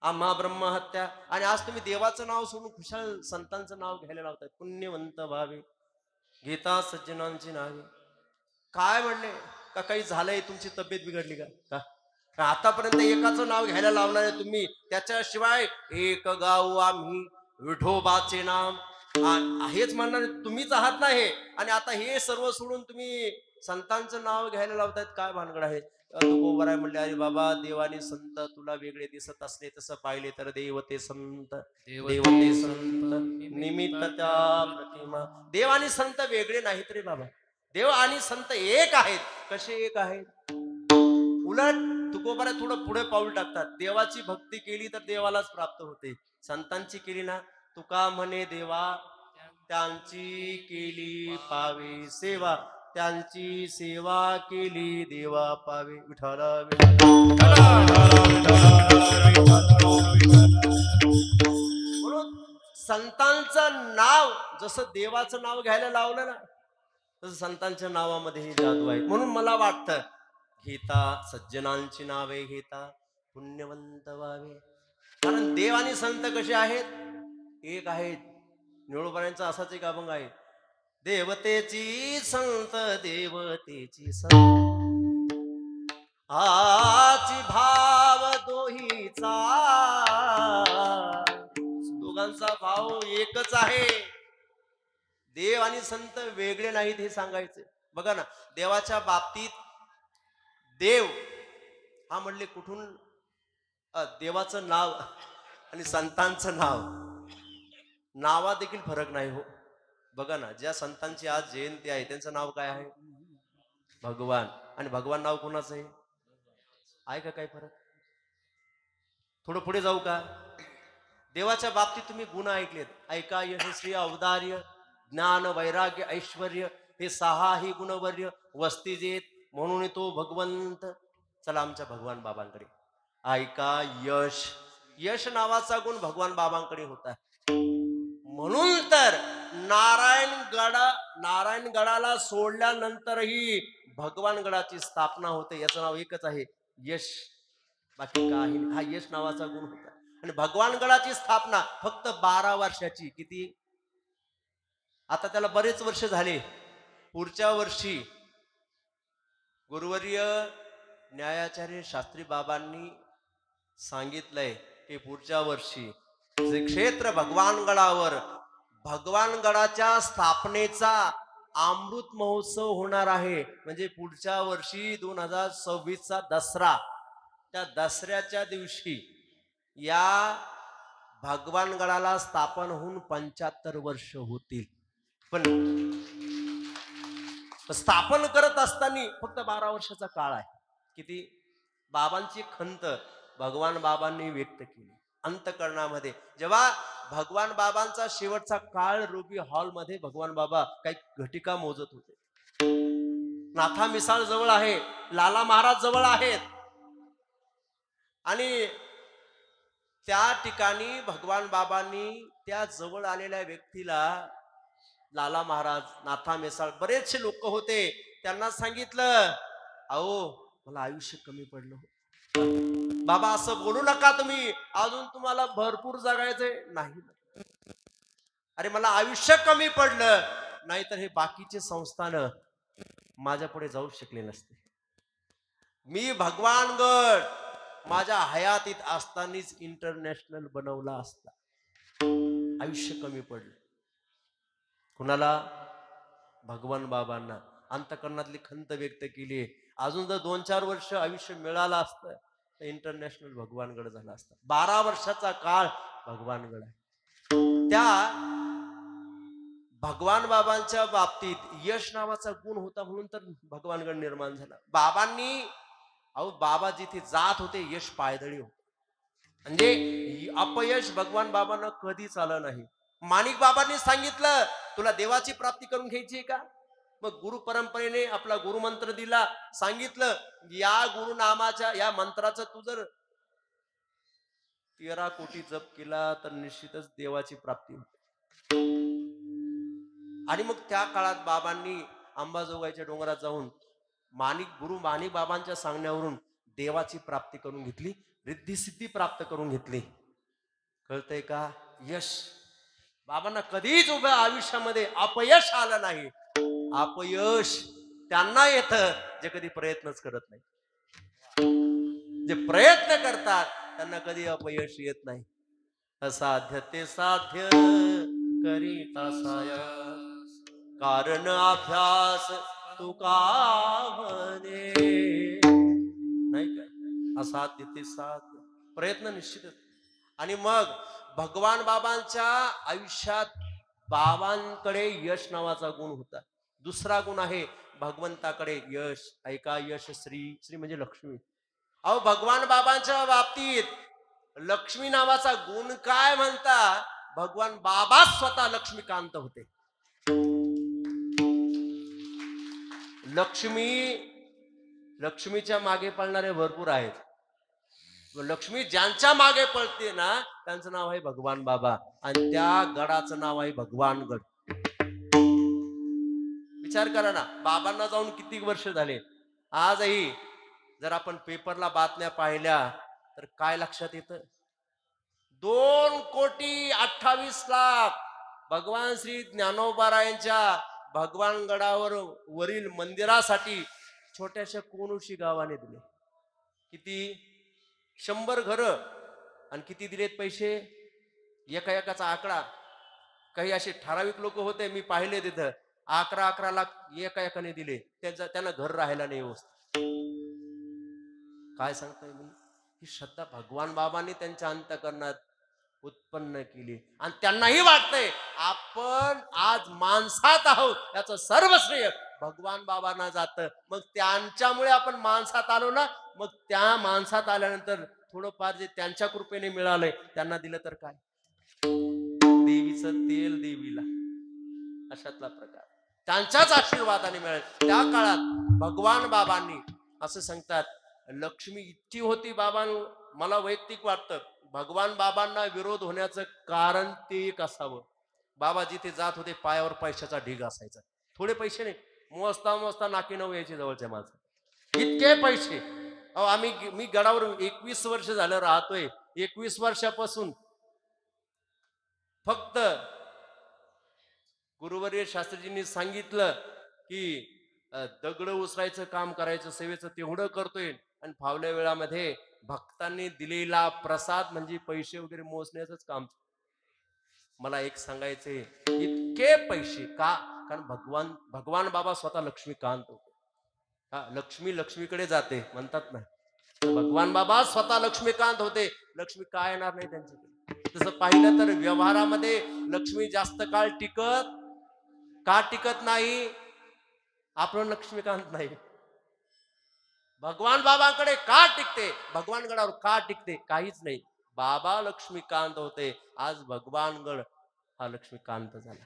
आम्हा ब्रह्महत्या, आणि आज तुम्ही देवाचं नाव सोडून खुशाल संतांचं नाव घ्यायला लावतायत. पुण्यवंत व्हावे घेता सज्जनांची नावे. काय म्हणले का काही झालंय, तुमची तब्येत बिघडली का? आतापर्यंत एकाचं नाव घ्यायला लावणार आहे तुम्ही, त्याच्याशिवाय एक गाव आम्ही विठोबाचे नाम हेच म्हणणार तुम्हीच आहात ना हे, आणि आता हे सर्व सोडून तुम्ही संतांचं नाव घ्यायला लावतायत, काय भानगड आहे? तुकोबाराय म्हणले, अरे बाबा देवाने संत तुला वेगळे दिसत असले तसं पाहिले तर देवते संत, देवते संत निमित्त त्या प्रतिमा. देव आणि संत वेगळे नाहीत रे बाबा, देव आणि संत एक आहेत. कसे एक आहेत? उलट तुकोबाराय थोडं पुढे पाऊल टाकतात, देवाची भक्ती केली तर देवालाच प्राप्त होते, संतांची केली ना, तुका म्हणे देवा त्यांची केली पावे सेवा, त्यांची सेवा केली देवा पावे. विठ्ठल म्हणून संतांचं नाव जसं देवाचं नाव घ्यायला लावलं ना, तसं संतांच्या नावामध्येही जादू आहे. म्हणून मला वाटतं घेता सज्जनांची नावे घेता पुण्यवंत व्हावे. कारण देव आणि संत कसे आहेत? एक आहेत. निळोबाऱ्यांचा असाच एक अभंग आहे. देवतेची संत देवतेची संत आची भाव दोहीचा, दोघांचा भाव एकच आहे. देव आणि संत वेगळे नाहीत हे सांगायचे. बघा ना, देवाच्या बाबतीत देव हा म्हणले कुठून देवाचं नाव आणि संतांचं नाव नावात देखील फरक नाही हो. बघा ना, ज्या संतांची आज जयंती आहे त्यांचं नाव काय आहे? भगवान. आणि भगवान नाव कोणाचं आहे का काही फरक? थोडं पुढे जाऊ का? देवाच्या बाबतीत तुम्ही गुण ऐकलेत. ऐका यशस्वी औदार्य ज्ञान वैराग्य ऐश्वर्य हे सहाही गुणवर्य वस्ती जेत म्हणून तो भगवंत. चला आमच्या भगवान बाबांकडे ऐका. यश यश नावाचा गुण भगवान बाबांकडे होता. म्हणून तर नारायणगडाला सोडल्यानंतरही भगवानगडाची स्थापना होते. याचं नाव एकच आहे, यश. बाकी काही नाही. हा यश नावाचा गुण होता. आणि भगवानगडाची स्थापना फक्त 12 वर्षाची. किती? आता त्याला बरेच वर्ष झाले. पुढच्या वर्षी गुरुवर्य न्यायाचार्य शास्त्री बाबांनी सांगितलंय की पुढच्या वर्षी श्री क्षेत्र भगवानगडावर भगवानगडाच्या स्थापनेचा अमृत महोत्सव होणार आहे. म्हणजे पुढच्या वर्षी 2026चा दसरा. त्या दसऱ्याच्या दिवशी या भगवानगडाला स्थापन होऊन 75 वर्ष होतील. पण स्थापन करत असताना फक्त 12 वर्षाचा काळ आहे. किती? बाबांची खंत भगवान बाबांनी व्यक्त केली अंतकरणामध्ये. जेव्हा भगवान बाबांचा शेवटचा काळ रूपी हॉलमध्ये भगवान बाबा काही घटिका मोजत होते. नाथा मिसाळ जवळ आहे, लाला महाराज जवळ आहेत. आणि त्या ठिकाणी भगवान बाबांनी त्या जवळ आलेल्या व्यक्तीला, लाला महाराज, नाथा मिसाळ, बरेचसे लोक होते, त्यांना सांगितलं, अहो मला आयुष्य कमी पडलं बाबा, असं बोलू नका तुम्ही, अजून तुम्हाला भरपूर जगायचंय. नाही, अरे मला आयुष्य कमी पडलं, नाहीतर हे बाकीचे संस्थान माझ्या पुढे जाऊ शकले नसते. मी भगवानगड माझ्या हयातीत असतानाच इंटरनॅशनल बनवला असता. आयुष्य कमी पडलं. कुणाला? भगवान बाबांना. अंतकरणातली खंत व्यक्त केली. अजून जर 2-4 वर्ष आयुष्य मिळालं असतं तर इंटरनॅशनल भगवानगड झाला असता. 12 वर्षाचा काळ भगवानगड आहे. त्या भगवान बाबांच्या बाबतीत यश नावाचा गुण होता म्हणून तर भगवानगड निर्माण झाला. बाबांनी, अहो बाबा जिथे जात होते यश पायदळी होते. म्हणजे अपयश भगवान बाबांना कधीच आलं नाही. माणिक बाबांनी सांगितलं, तुला देवाची प्राप्ती करून घ्यायची आहे का? मग गुरु परंपरेने आपला गुरुमंत्र दिला. सांगितलं, या गुरुनामाच्या या मंत्राचं तू जर 13 कोटी जप केला तर निश्चितच देवाची प्राप्ती होते. आणि मग त्या काळात बाबांनी अंबाजोगाईच्या डोंगरात जाऊन गुरु माणिक बाबांच्या सांगण्यावरून देवाची प्राप्ती करून घेतली, रिद्धी सिद्धी प्राप्त करून घेतली. कळतंय का? यश. बाबांना कधीच उभ्या आयुष्यामध्ये अपयश आलं नाही. अपयश त्यांना येतं जे कधी प्रयत्नच करत नाही. जे प्रयत्न करतात त्यांना कधी अपयश येत नाही. असाध्य ते साध्य करीता सायास, कारण अभ्यास तुका म्हणे. नाही का? असाध्य ते साध्य, प्रयत्न निश्चितच. आणि मग भगवान बाबांच्या आयुष्यात बाबांकडे यश नावाचा गुण होता. दुसरा गुण आहे भगवंताकडे यश. ऐका, यश श्री. श्री म्हणजे लक्ष्मी. अहो भगवान बाबांच्या बाबतीत लक्ष्मी नावाचा गुण काय म्हणता? भगवान बाबा स्वतः लक्ष्मीकांत होते. लक्ष्मीच्या मागे पळणारे भरपूर आहेत. लक्ष्मी ज्यांच्या मागे पळते ना त्यांचं नाव आहे भगवान बाबा. आणि त्या गडाचं नाव आहे भगवानगड. विचार करा ना, बाबांना जाऊन किती वर्ष झाले. आजही जर आपण पेपरला बातम्या पाहिल्या तर काय लक्षात येतं? 2,28,00,000 भगवान श्री ज्ञानोबारायांच्या भगवानगडावर वरील मंदिरासाठी छोट्याशा कोणुशी गावाने दिले. किती? 100 घरं. आणि किती दिलेत पैसे? एका एकाचा आकडा. काही असे ठराविक लोक होते, मी पाहिले तिथं 11-11 लाख एका एकाने दिले. त्यांना घर राहायला नाही व्यवस्थित. काय सांगताय मी? ही श्रद्धा भगवान बाबांनी त्यांच्या अंतःकरणात उत्पन्न केली आणि त्यांनाही वाटतंय आपण आज माणसात आहोत, याचं सर्व श्रेय भगवान बाबांना जातं. मग त्यांच्यामुळे आपण माणसात आलो ना, मग त्या माणसात आल्यानंतर थोडंफार जे त्यांच्या कृपेने मिळालंय त्यांना दिलं तर काय? देवीचं तेल देवीला, अशातला प्रकार त्यांच्याच आशीर्वादाने मिळेल. त्या काळात भगवान बाबांनी असं सांगतात, लक्ष्मी इतकी होती बाबां, मला वैयक्तिक वाटतं भगवान बाबांना विरोध होण्याचं कारण ते एक असावं. बाबा जिथे जात होते पायावर पैशाचा ढीग असायचा. थोडे पैसे नाही, मोजता मोजता नाकी नऊ यायचे जवळच्या माझं, इतके पैसे. अहो मी गडावर 21 वर्ष झालं राहतोय. 21 वर्षापासून फक्त गुरुवर्य शास्त्रीजींनी सांगितलं की दगड उचलायचं काम करायचं, सेवेचं तेवढं करतोय. आणि फावल्या वेळामध्ये भक्तांनी दिलेला प्रसाद म्हणजे पैसे वगैरे मोजण्याचंच काम. मला एक सांगायचे, इतके पैसे का? कारण भगवान बाबा स्वतः लक्ष्मीकांत होते. हा, लक्ष्मी लक्ष्मीकडे जाते म्हणतात ना, भगवान बाबा स्वतः लक्ष्मीकांत होते. लक्ष्मी काय येणार नाही त्यांच्याकडे. तसं पाहिलं तर व्यवहारामध्ये लक्ष्मी जास्त काळ टिकत नाही. आपण लक्ष्मीकांत नाही. भगवान बाबांकडे का टिकते? भगवान गडावर का टिकते? काहीच नाही. बाबा लक्ष्मीकांत होते, आज भगवानगड हा लक्ष्मीकांत झाला.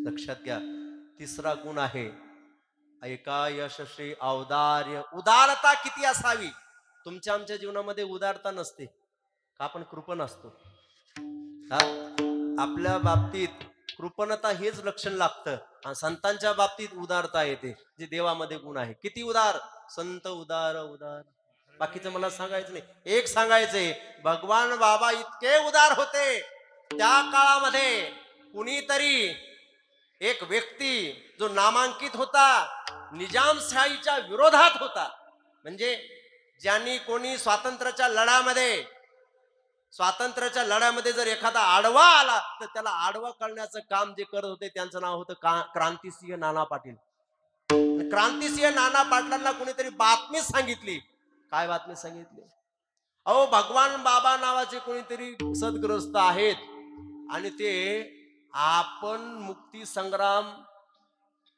लक्षात घ्या. तिसरा गुण आहे ऐका यशस्वी औदार्य. उदारता किती असावी? तुमच्या आमच्या जीवनामध्ये उदारता नसते का? आपण कृपण असतो. आपल्या बाबतीत कृपणता हेच लक्षण लागतं आणि संतांच्या बाबतीत उदारता येते, जे देवामध्ये गुण आहे. किती उदार संत, उदार. बाकीचं मला सांगायचं नाही. एक सांगायचंय, भगवान बाबा इतके उदार होते. त्या काळामध्ये कुणीतरी एक व्यक्ती जो नामांकित होता, निजामशाहीच्या विरोधात होता, म्हणजे ज्यांनी कोणी स्वातंत्र्याच्या लढ्यामध्ये जर एखादा आडवा आला तर त्याला आडवा करण्याचं काम जे करत होते त्यांचं नाव होतं क्रांतिसिंह नाना पाटील. क्रांतिसिंह नाना पाटलांना कोणीतरी बातमी सांगितली. काय बातमी सांगितली? अहो, भगवान बाबा नावाचे कोणीतरी सद्ग्रस्त आहेत आणि ते आपण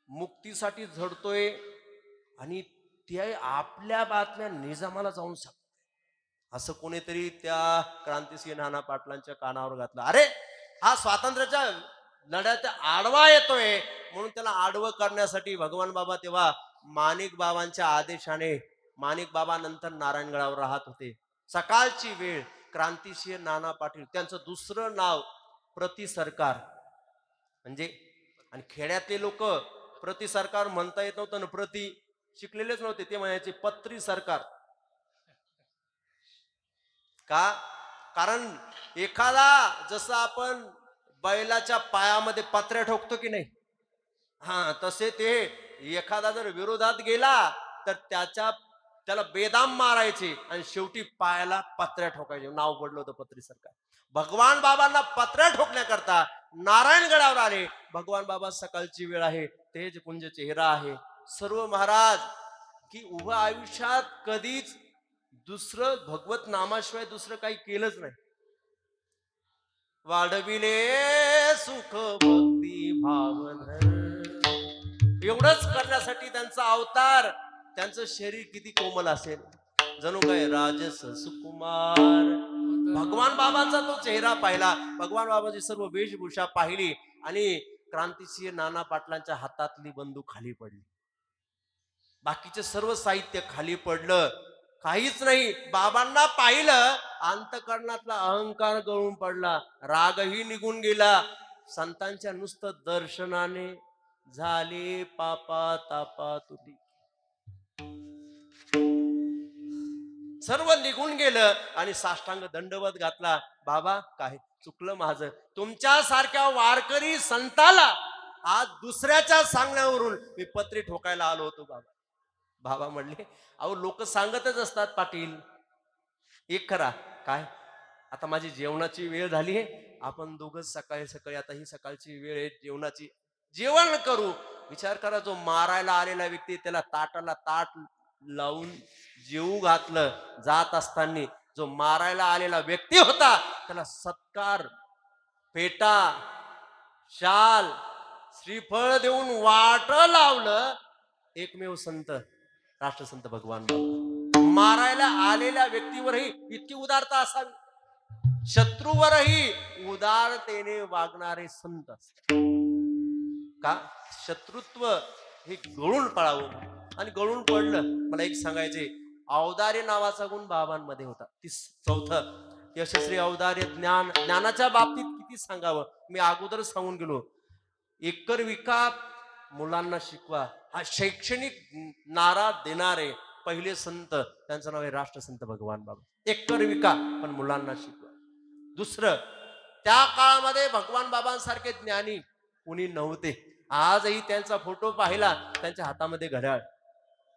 मुक्तीसाठी झडतोय आणि ते आपल्या बातम्या निजामाला जाऊन सांग. असं कोणीतरी त्या क्रांतिसिंह नाना पाटलांच्या कानावर घातलं. अरे, हा स्वातंत्र्याच्या लढ्यात आडवा येतोय, म्हणून त्याला आडवं करण्यासाठी भगवान बाबा तेव्हा माणिक बाबांच्या आदेशाने, माणिक बाबा नंतर नारायणगडावर राहत होते. सकाळची वेळ, क्रांतिसिंह नाना पाटील, त्यांचं दुसरं नाव प्रति सरकार. म्हणजे आणि खेड्यातले लोक प्रति सरकार म्हणता येत नव्हतं ना, प्रति शिकलेलेच नव्हते, ते म्हणायचे पत्री सरकार. का? कारण एखादा, जसं आपण बैलाच्या पायामध्ये पत्र्या ठोकतो की नाही, हा, तसे ते एखादा जर विरोधात गेला तर त्याला बेदाम मारायचे आणि शेवटी पायाला पत्र्या ठोकायचे. नाव पडलं होतं पत्री सरकार. भगवान बाबांना पत्र्या ठोकण्याकरता नारायणगडावर आले. भगवान बाबा, सकाळची वेळ आहे, तेज पुंज चेहरा आहे. सर्व महाराज की उभं आयुष्यात कधीच दुसरं भगवत नामाशिवाय दुसरं काही केलंच नाही. वाढविले सुख भक्ती भावधर, एवढंच करण्यासाठी त्यांचा अवतार. त्यांचं शरीर किती कोमल असेल, जणू काय राजस सुकुमार. भगवान बाबांचा तो चेहरा पाहिला, भगवान बाबाची सर्व वेशभूषा पाहिली आणि क्रांतिसिंह नाना पाटलांच्या हातातली बंदूक खाली पडली, बाकीचे सर्व साहित्य खाली पडलं. काहीच नाही. बाबांना पाहिलं, अंतःकरणातला अहंकार गळून पडला, रागही निघून गेला. संतांच्या नुसतं दर्शनाने झाले पापा तापा तुटी. सर्व निघून गेलं आणि साष्टांग दंडवत घातला. बाबा काय चुकलं माझं, तुमच्यासारख्या वारकरी संताला आज दुसऱ्याच्या सांगण्यावरून मी पत्री ठोकायला आलो होतो बाबा. बाबा म्हणले अहो लोक सांगतच असतात पाटील, एक खरा काय आता माझी जेवणाची वेळ झाली आहे, आपण दोघच सकाळी सकाळी आता ही सकाळची वेळ आहे जेवणाची, जेवण करू. विचार करा, जो मारायला आलेला व्यक्ती त्याला ताटाला ताट लावून जेवू घातलं जात असताना, जो मारायला आलेला व्यक्ती होता त्याला सत्कार, पेटा, शाल, श्रीफळ देऊन वाट लावलं. एकमेव संत राष्ट्रसंत भगवान बाबा. मारायला आलेल्या व्यक्तीवरही इतकी उदारता असावी, शत्रूवरही उदारतेने वागणारे संत असतात. का शत्रुत्व हे गळून पडावं, आणि गळून पडलं. मला एक सांगायचे, औदार्य नावाचा गुण बाबांमध्ये होता. चौथं यशस्वी औदार्य ज्ञान. ज्ञानाच्या बाबतीत किती सांगावं, मी अगोदर सांगून गेलो. एकर विका मुलांना शिकवा, हा शैक्षणिक नारा देणारे पहिले संत, त्यांचं नाव आहे राष्ट्रसंत भगवान बाबा. एकर विका पण मुलांना शिकवा. दुसरं, त्या काळामध्ये भगवान बाबांसारखे ज्ञानी कुणी नव्हते. आजही त्यांचा फोटो पाहिला, त्यांच्या हातामध्ये घड्याळ,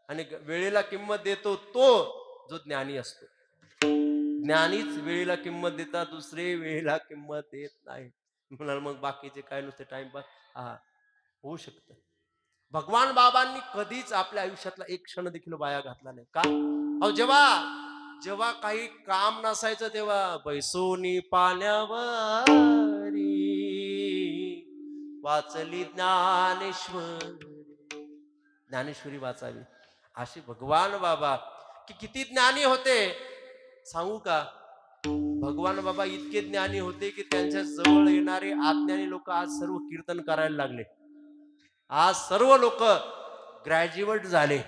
आणि वेळेला किंमत देतो तो जो ज्ञानी असतो. ज्ञानीच वेळेला किंमत देतात, दुसरे वेळेला किंमत देत नाही. म्हणाल मग बाकीचे काय नुसते टाइमपास, हा होऊ शकतं. भगवान बाबांनी कधीच आपल्या आयुष्यातला एक क्षण देखील वाया घातला नाही. का अहो, जेव्हा जेव्हा काही काम नसायचं तेव्हा बैसोनी पाण्यावरी वाचली ज्ञानेश्वरी. ज्ञानेश्वरी वाचावी अशी भगवान बाबा किती ज्ञानी होते सांगू का. भगवान बाबा इतके ज्ञानी होते की त्यांच्या जवळ येणारे अज्ञानी लोक आज सर्व कीर्तन करायला लागले. आज सर्व लोक ग्रॅज्युएट झाले.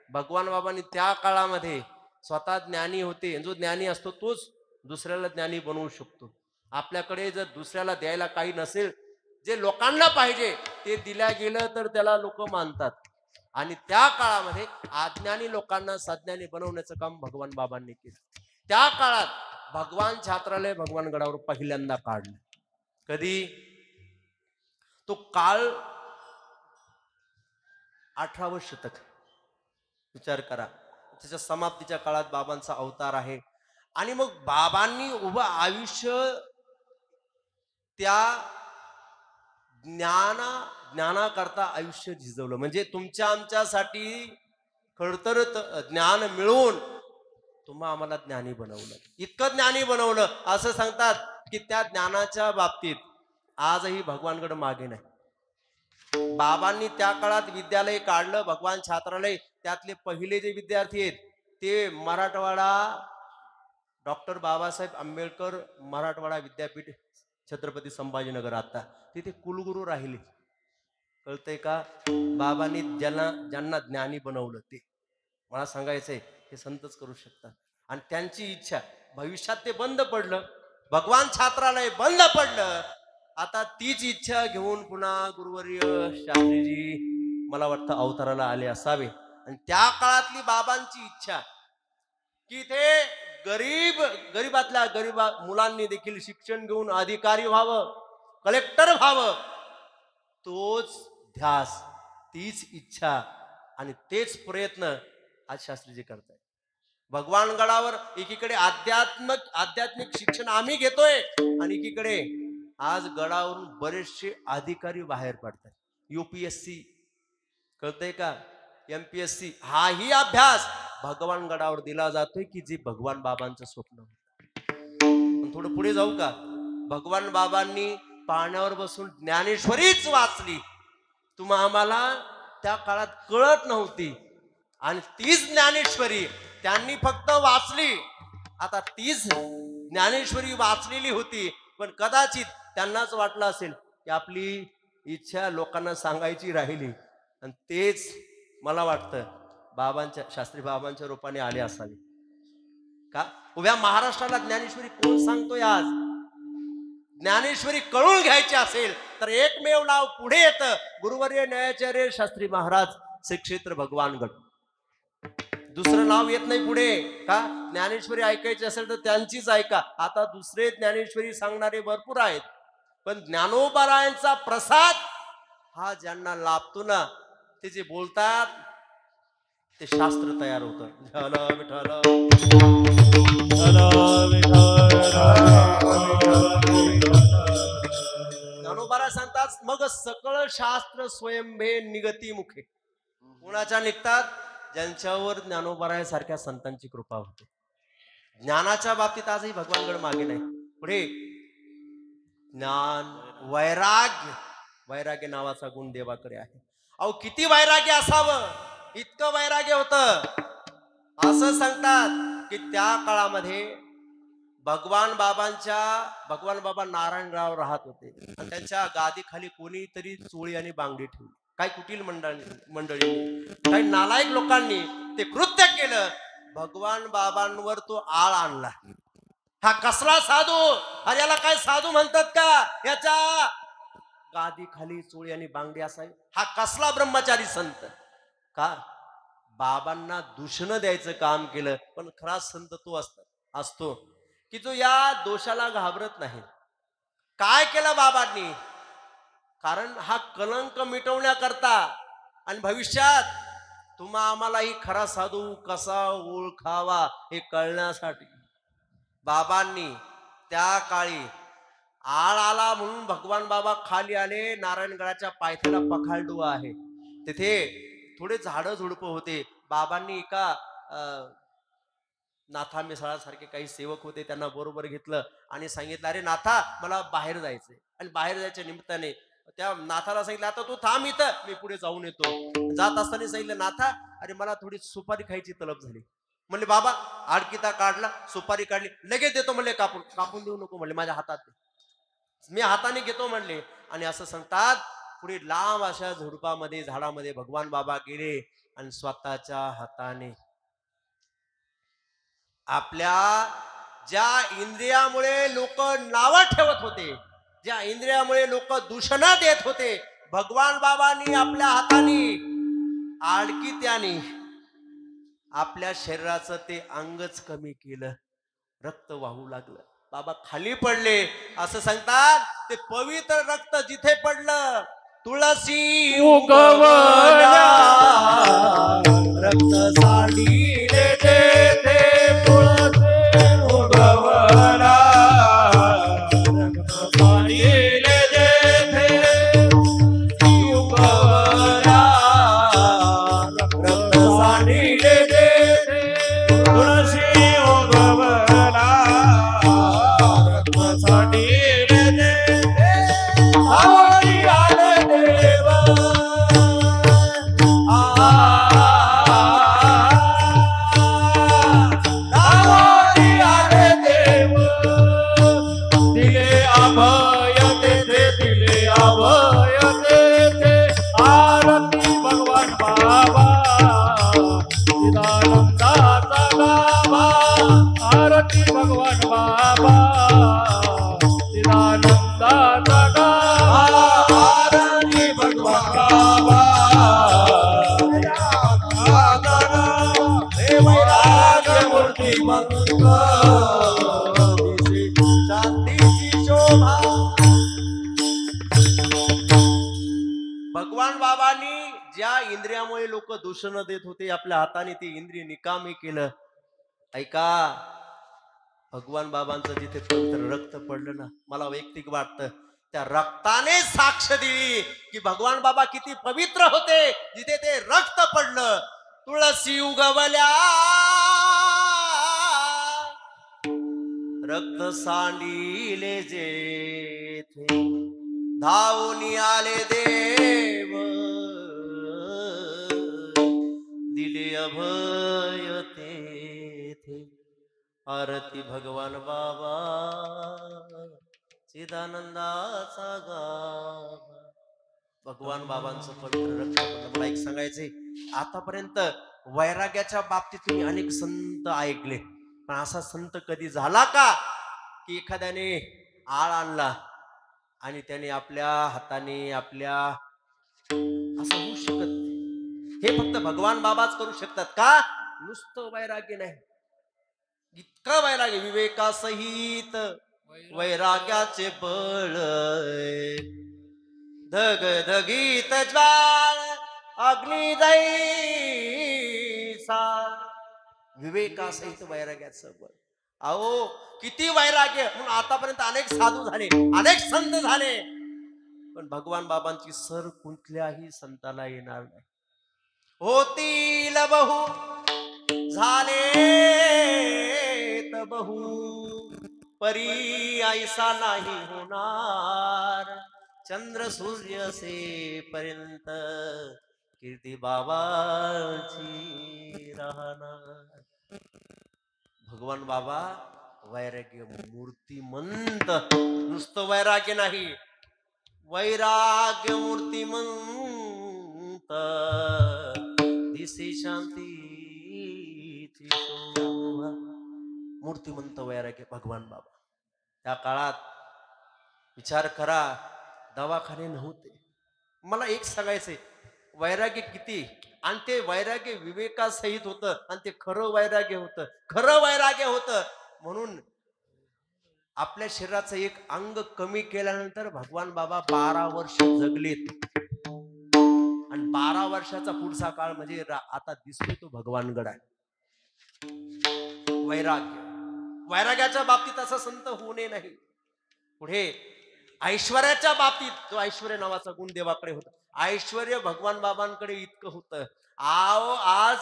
भगवान बाबांनी त्या काळामध्ये स्वतः ज्ञानी होते. जो ज्ञानी असतो तोच दुसऱ्याला ज्ञानी बनवू शकतो. आपल्याकडे जर दुसऱ्याला द्यायला काही नसेल, जे लोकांना पाहिजे ते दिल्या गेलं तर त्याला लोक मानतात. आणि त्या काळामध्ये अज्ञानी लोकांना सज्ञानी बनवण्याचं काम भगवान बाबांनी केलं. त्या काळात भगवान छात्रालय भगवान गडावर पहिल्यांदा काढलं. कधी तो काळ 18वे शतक. विचार करा, त्याच्या समाप्तीच्या काळात बाबांचा अवतार आहे. आणि मग बाबांनी उभं आयुष्य त्या ज्ञानाकरता आयुष्य झिजवलं. म्हणजे तुमच्या आमच्यासाठी खडतर ज्ञान मिळवून तुम्हा आम्हाला ज्ञानी बनवलं. इतकं ज्ञानी बनवलं असं सांगतात की त्या ज्ञानाच्या बाबतीत आजही भगवानकडे मागे नाही. बाबांनी त्या काळात विद्यालय काढलं, भगवान छात्रालय. त्यातले पहिले जे विद्यार्थी आहेत ते मराठवाडा डॉक्टर बाबासाहेब आंबेडकर मराठवाडा विद्यापीठ छत्रपती संभाजीनगर, आता तिथे कुलगुरू राहिले. कळतंय का. बाबांनी ज्यांना ज्ञानी बनवलं ते मला सांगायचंय, हे संतच करू शकतात. आणि त्यांची इच्छा, भविष्यात ते बंद पडलं, भगवान छात्रालय बंद पडलं. आता तीच इच्छा घेऊन पुन्हा गुरुवर्य शास्त्रीजी मला वाटतं अवताराला आले असावे. आणि त्या काळातली बाबांची इच्छा की ते गरीबातल्या गरीब मुलांनी देखील शिक्षण घेऊन अधिकारी व्हावं, कलेक्टर व्हावं. तोच ध्यास, तीच इच्छा आणि तेच प्रयत्न आज शास्त्रीजी करतायत. भगवान गडावर एकीकडे आध्यात्मिक शिक्षण आम्ही घेतोय, आणि एकीकडे आज गडावरून बरेचसे अधिकारी बाहेर पडतात. UPSC कळतंय का, MPSC, हाही अभ्यास भगवान गडावर दिला जातोय की जे भगवान बाबांचं स्वप्न होतं. थोडं पुढे जाऊ का. भगवान बाबांनी पाण्यावर बसून ज्ञानेश्वरीच वाचली. तुम्हा आम्हाला त्या काळात कळत नव्हती, आणि तीच ज्ञानेश्वरी त्यांनी फक्त वाचली. आता तीच ज्ञानेश्वरी वाचलेली होती, पण कदाचित त्यांनाच वाटलं असेल की आपली इच्छा लोकांना सांगायची राहिली, आणि तेच मला वाटतं शास्त्री बाबांच्या रूपाने आले असावे. का उभ्या महाराष्ट्राला ज्ञानेश्वरी कोण सांगतोय आज. ज्ञानेश्वरी कळून घ्यायची असेल तर एकमेव नाव पुढे येतं, गुरुवर्य न्यायाचार्य शास्त्री महाराज श्री क्षेत्र भगवानगड. दुसरं नाव येत नाही पुढे. का? ज्ञानेश्वरी ऐकायची असेल तर त्यांचीच ऐका. आता दुसरे ज्ञानेश्वरी सांगणारे भरपूर आहेत, पण ज्ञानोबारायांचा प्रसाद हा ज्यांना लाभतो ना, ते जे बोलतात ते शास्त्र तयार होतं. झालं विठ्ठल ज्ञानोबारा सांगतात, मग सकळ शास्त्र स्वयंभे निगती मुखे. कोणाच्या निघतात? ज्यांच्यावर ज्ञानोबाराय सारख्या संतांची कृपा होते. ज्ञानाच्या बाबतीत आजही भगवानगड मागे नाही. पुढे ज्ञान, वैराग्य. वैराग्य नावाचा गुण देवाकडे आहे. अहो किती वैराग्य असावं, इतकं वैराग्य होतं. असं सांगतात की त्या काळामध्ये भगवान बाबा नारायणगाव राहत होते आणि त्यांच्या गादीखाली कोणीतरी चोळी आणि बांगडी ठेवली. काही कुटील मंडळी, काही नालायक लोकांनी ते कृत्य केलं. भगवान बाबांवर तो आळ आणला. हा कसला साधू? अरे याला काय साधू म्हणतात का? याच्या गादी खाली चोळी आणि बांगडी असावी. हा कसला ब्रह्मचारी संत? का? बाबांना दूषण द्यायचं काम केलं. पण खरा संत तो असतो की जो या दोषाला घाबरत नाही. काय केलं बाबांनी? कारण हा कलंक मिटवण्याकरता आणि भविष्यात आम्हालाही खरा साधू कसा ओळखावा हे कळण्यासाठी बाबांनी त्या काळी आळ आला म्हणून भगवान बाबा खाली आले. नारायणगडाच्या पायथ्याला पखालडुआ आहे, तिथे थोडे झाडं झुडपं होते. बाबांनी एका नाथा मिसाळासारखे काही सेवक होते, त्यांना बरोबर घेतलं आणि सांगितलं, अरे नाथा मला बाहेर जायचंय. आणि बाहेर जायच्या निमित्ताने त्या नाथाला सांगितलं, आता तू थांब इथं, मी पुढे जाऊन येतो. जात असताना सांगितलं, नाथा अरे मला थोडी सुपारी खायची तलब झाली. म्हणले बाबा आडकिता काढला, सुपारी काढली, लगेच देतो म्हणले. कापून देऊ नको म्हणले, माझ्या हातात दे, मी हाताने घेतो म्हणले. आणि असं सांगतात पुढे लांब अशा झुडपामध्ये झाडामध्ये भगवान बाबा गेले आणि स्वतःच्या हाताने आपल्या ज्या इंद्रियामुळे लोक नावं ठेवत होते, ज्या इंद्रियामुळे लोक दूषण देत होते, भगवान बाबांनी आपल्या हाताने आडकित्याने आपल्या शरीराचं ते अंगच कमी केलं. रक्त वाहू लागलं. बाबा खाली पडले. असं सांगतात ते पवित्र रक्त जिथे पडलं, तुळसी उगवल्या रक्त सांडीले तेथे, तुळसी उगवला रक्त सांडीले तेथे, उगवला रक्त सांडीले तेथे, तुळसी उगवला रक्त सांडीले तेथे, आवडी आले देव. भगवान बाबा चिदानंदाचा गावा, आरती भगवान बाबा हे वैराग्य मूर्ती मंगल शांतीची शोभा. भगवान बाबांनी ज्या इंद्रियामुळे लोक दूषण देत होते, आपल्या हाताने ते इंद्रिय निकामी केलं. ऐका, भगवान बाबांचं जिथे पवित्र रक्त पडलं ना, मला वैयक्तिक वाटतं त्या रक्ताने साक्ष दिली की भगवान बाबा किती पवित्र होते. जिथे ते रक्त पडलं, तुळसी उगवल्या रक्त सांडीले जेथे, धावून आले देव दिले अभय तेथे. आरती भगवान बाबा चिदानंदाचा गावा. भगवान बाबांचं पवित्र रक्त पडलं. मला एक सांगायचंय, आतापर्यंत वैराग्याच्या बाबतीत तुम्ही अनेक संत ऐकले, पण असा संत कधी झाला का की एखाद्याने आळ आणला आणि त्याने आपल्या हाताने आपल्या असं होऊ शकत नाही. हे फक्त भगवान बाबाच करू शकतात. का? नुसतं वैराग्य नाही, इतकं वैराग्य विवेकासहित वैराग्याचे बळ धग धगीत ज्वाळ अग्नी जैसा विवेकासहित वैराग्याचं बळ. अहो किती वैराग्य म्हणून आतापर्यंत अनेक साधू झाले, अनेक संत झाले, पण भगवान बाबांची सर कुठल्याही संताला येणार नाही. होतील बहु झाले बहु परी ऐसा नाही होणार. चंद्र सूर्य से पर्यंत कीर्ती बाबाची राहणार. भगवान बाबा वैराग्य मूर्तिमंत, नुसतं वैराग्य नाही, वैराग्य मूर्तिमंत दिसे शांतीची शोभा. मूर्तिमंत वैराग्य भगवान बाबा. त्या काळात विचार करा, दवाखाने नव्हते. मला एक सांगायचंय, वैराग्य किती, आणि ते वैराग्य विवेकासहित होतं, आणि ते खरं वैराग्य होतं. खरं वैराग्य होतं म्हणून आपल्या शरीराचं एक अंग कमी केल्यानंतर भगवान बाबा 12 वर्ष जगलेत. आणि 12 वर्षाचा पुढचा काळ म्हणजे आता दिसतोय तो भगवान गड आहे. वैराग्य, वैराग्याच्या बाबतीत असं संत होणे नाही. पुढे ऐश्वर्याच्या बाबतीत, जो ऐश्वर्य नावाचा गुण देवाकडे होता, ऐश्वर्य भगवान बाबांकडे इतकं होतं. आज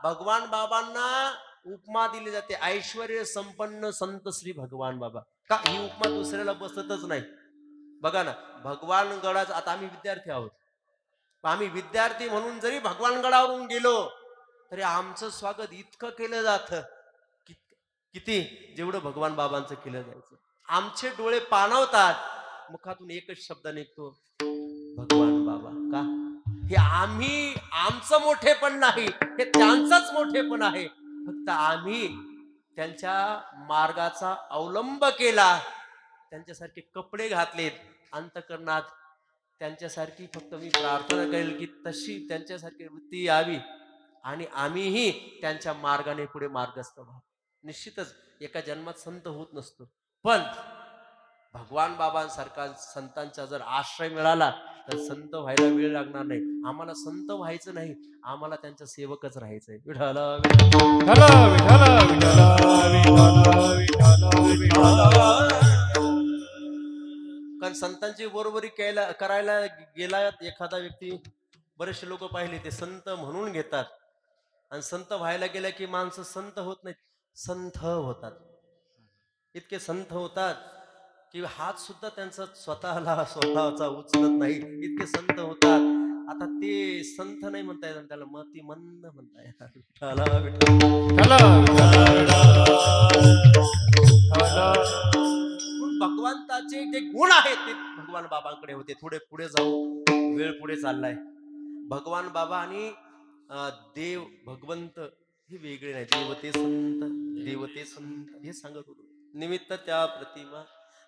भगवान बाबांना उपमा दिली जाते, ऐश्वर्य संपन्न संत श्री भगवान बाबा. का? ही उपमा दुसऱ्याला बसतच नाही. बघा ना, भगवान गडाचा, आता आम्ही विद्यार्थी आहोत, आम्ही विद्यार्थी म्हणून जरी भगवान गडावरून गेलो तरी आमचं स्वागत इतकं केलं जातं, किती जेवढं भगवान बाबांचं केलं जायचं. आमचे डोळे पाणावतात, मुखातून एकच शब्द निघतो, भगवान बाबा. का? हे आम्ही, आमचं मोठेपण नाही, हे त्यांचंच मोठेपण आहे. फक्त आम्ही त्यांच्या मार्गाचा अवलंब केला, त्यांच्यासारखे कपडे घातलेत, अंतकरणात त्यांच्यासारखी फक्त मी प्रार्थना करेल की तशी त्यांच्यासारखी वृत्ती यावी, आणि आम्हीही त्यांच्या मार्गाने पुढे मार्गस्थ व्हावं. निश्चितच एका जन्मात संत होत नसतो, पण भगवान बाबांसारखा संतांचा जर आश्रय मिळाला तर संत व्हायला वेळ लागणार नाही. आम्हाला संत व्हायचं नाही, आम्हाला त्यांचा सेवकच राहायचंय. विठ्ठल विठ्ठल विठ्ठल विठ्ठल विठ्ठल विठ्ठल. कारण संतांची बरोबरी करायला गेला एखादा व्यक्ती, बरेचसे लोक पाहिले ते संत म्हणून घेतात, आणि संत व्हायला गेल्या की माणसं संत होत नाहीत, संथ होतात. इतके संत होतात की हात सुद्धा त्यांचा स्वतःचा उचलत नाही, इतके संत होतात. आता ते संत नाही म्हणता येत, त्याला मती मंद म्हणता येतात. भगवंताचे जे गुण आहेत ते भगवान बाबांकडे होते. थोडे पुढे जाऊ, वेळ पुढे चाललाय. भगवान बाबा आणि देव भगवंत हे वेगळे नाही. देवते संत हे सांगत होतो. निमित्त त्या प्रतिमा.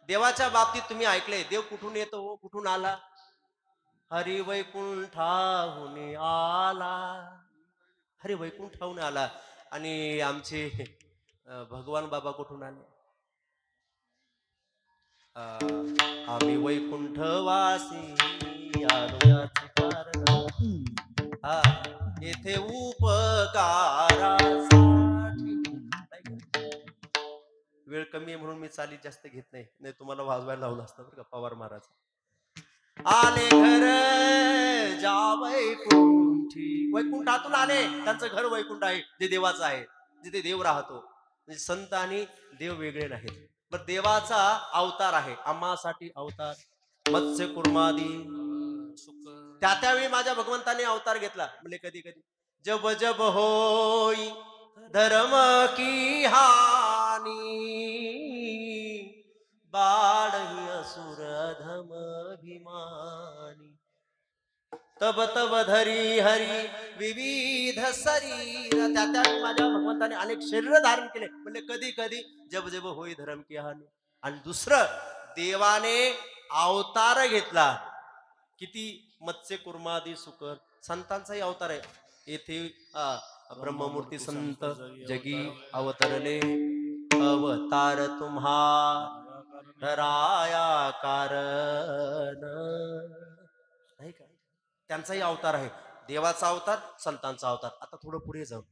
देवाच्या बाबतीत तुम्ही ऐकलंय, देव कुठून येतो, कुठून आला? हरी वैकुंठाहून आला. हरी वैकुंठाहून आला. आणि आमचे भगवान बाबा कुठून आले? आम्ही वैकुंठवासी आलोयाचे कारण, येथे उपकारासाठी. वेळ कमी आहे म्हणून मी चाली जास्त घेत नाही, नाही तुम्हाला वाजवायला लावलं असतं बरं का पवार महाराज. आले घर जा वैकुंठी, वैकुंठातून आले, त्यांचं घर वैकुंठ आहे, जे देवाचं आहे, जिथे देव राहतो. म्हणजे संत आणि देव वेगळे नाहीत. पण देवाचा अवतार आहे, आम्हासाठी अवतार, मत्स्य कुर्मादी. त्यावेळी माझ्या भगवंताने अवतार घेतला. म्हणजे कधी कधी जब जब होई धर्म की हानी, बाळही असुर अधम अभिमानी, तब तब धरी हरी विविध शरीर. त्यावेळी माझ्या भगवंताने अनेक शरीर धारण केले. म्हणजे कधी कधी जब जब होई धर्म की हानी. आणि दुसरं, देवाने अवतार घेतला. किती मत्स्य कुर्मादी सुकर संतांचाही अवतार आहे. येथे ब्रह्ममूर्ती संत जगी अवतरले, अवतार तुम्हा धराया कारण. नाही का? त्यांचाही अवतार आहे. देवाचा अवतार, संतांचा अवतार. आता थोडं पुढे जाऊ.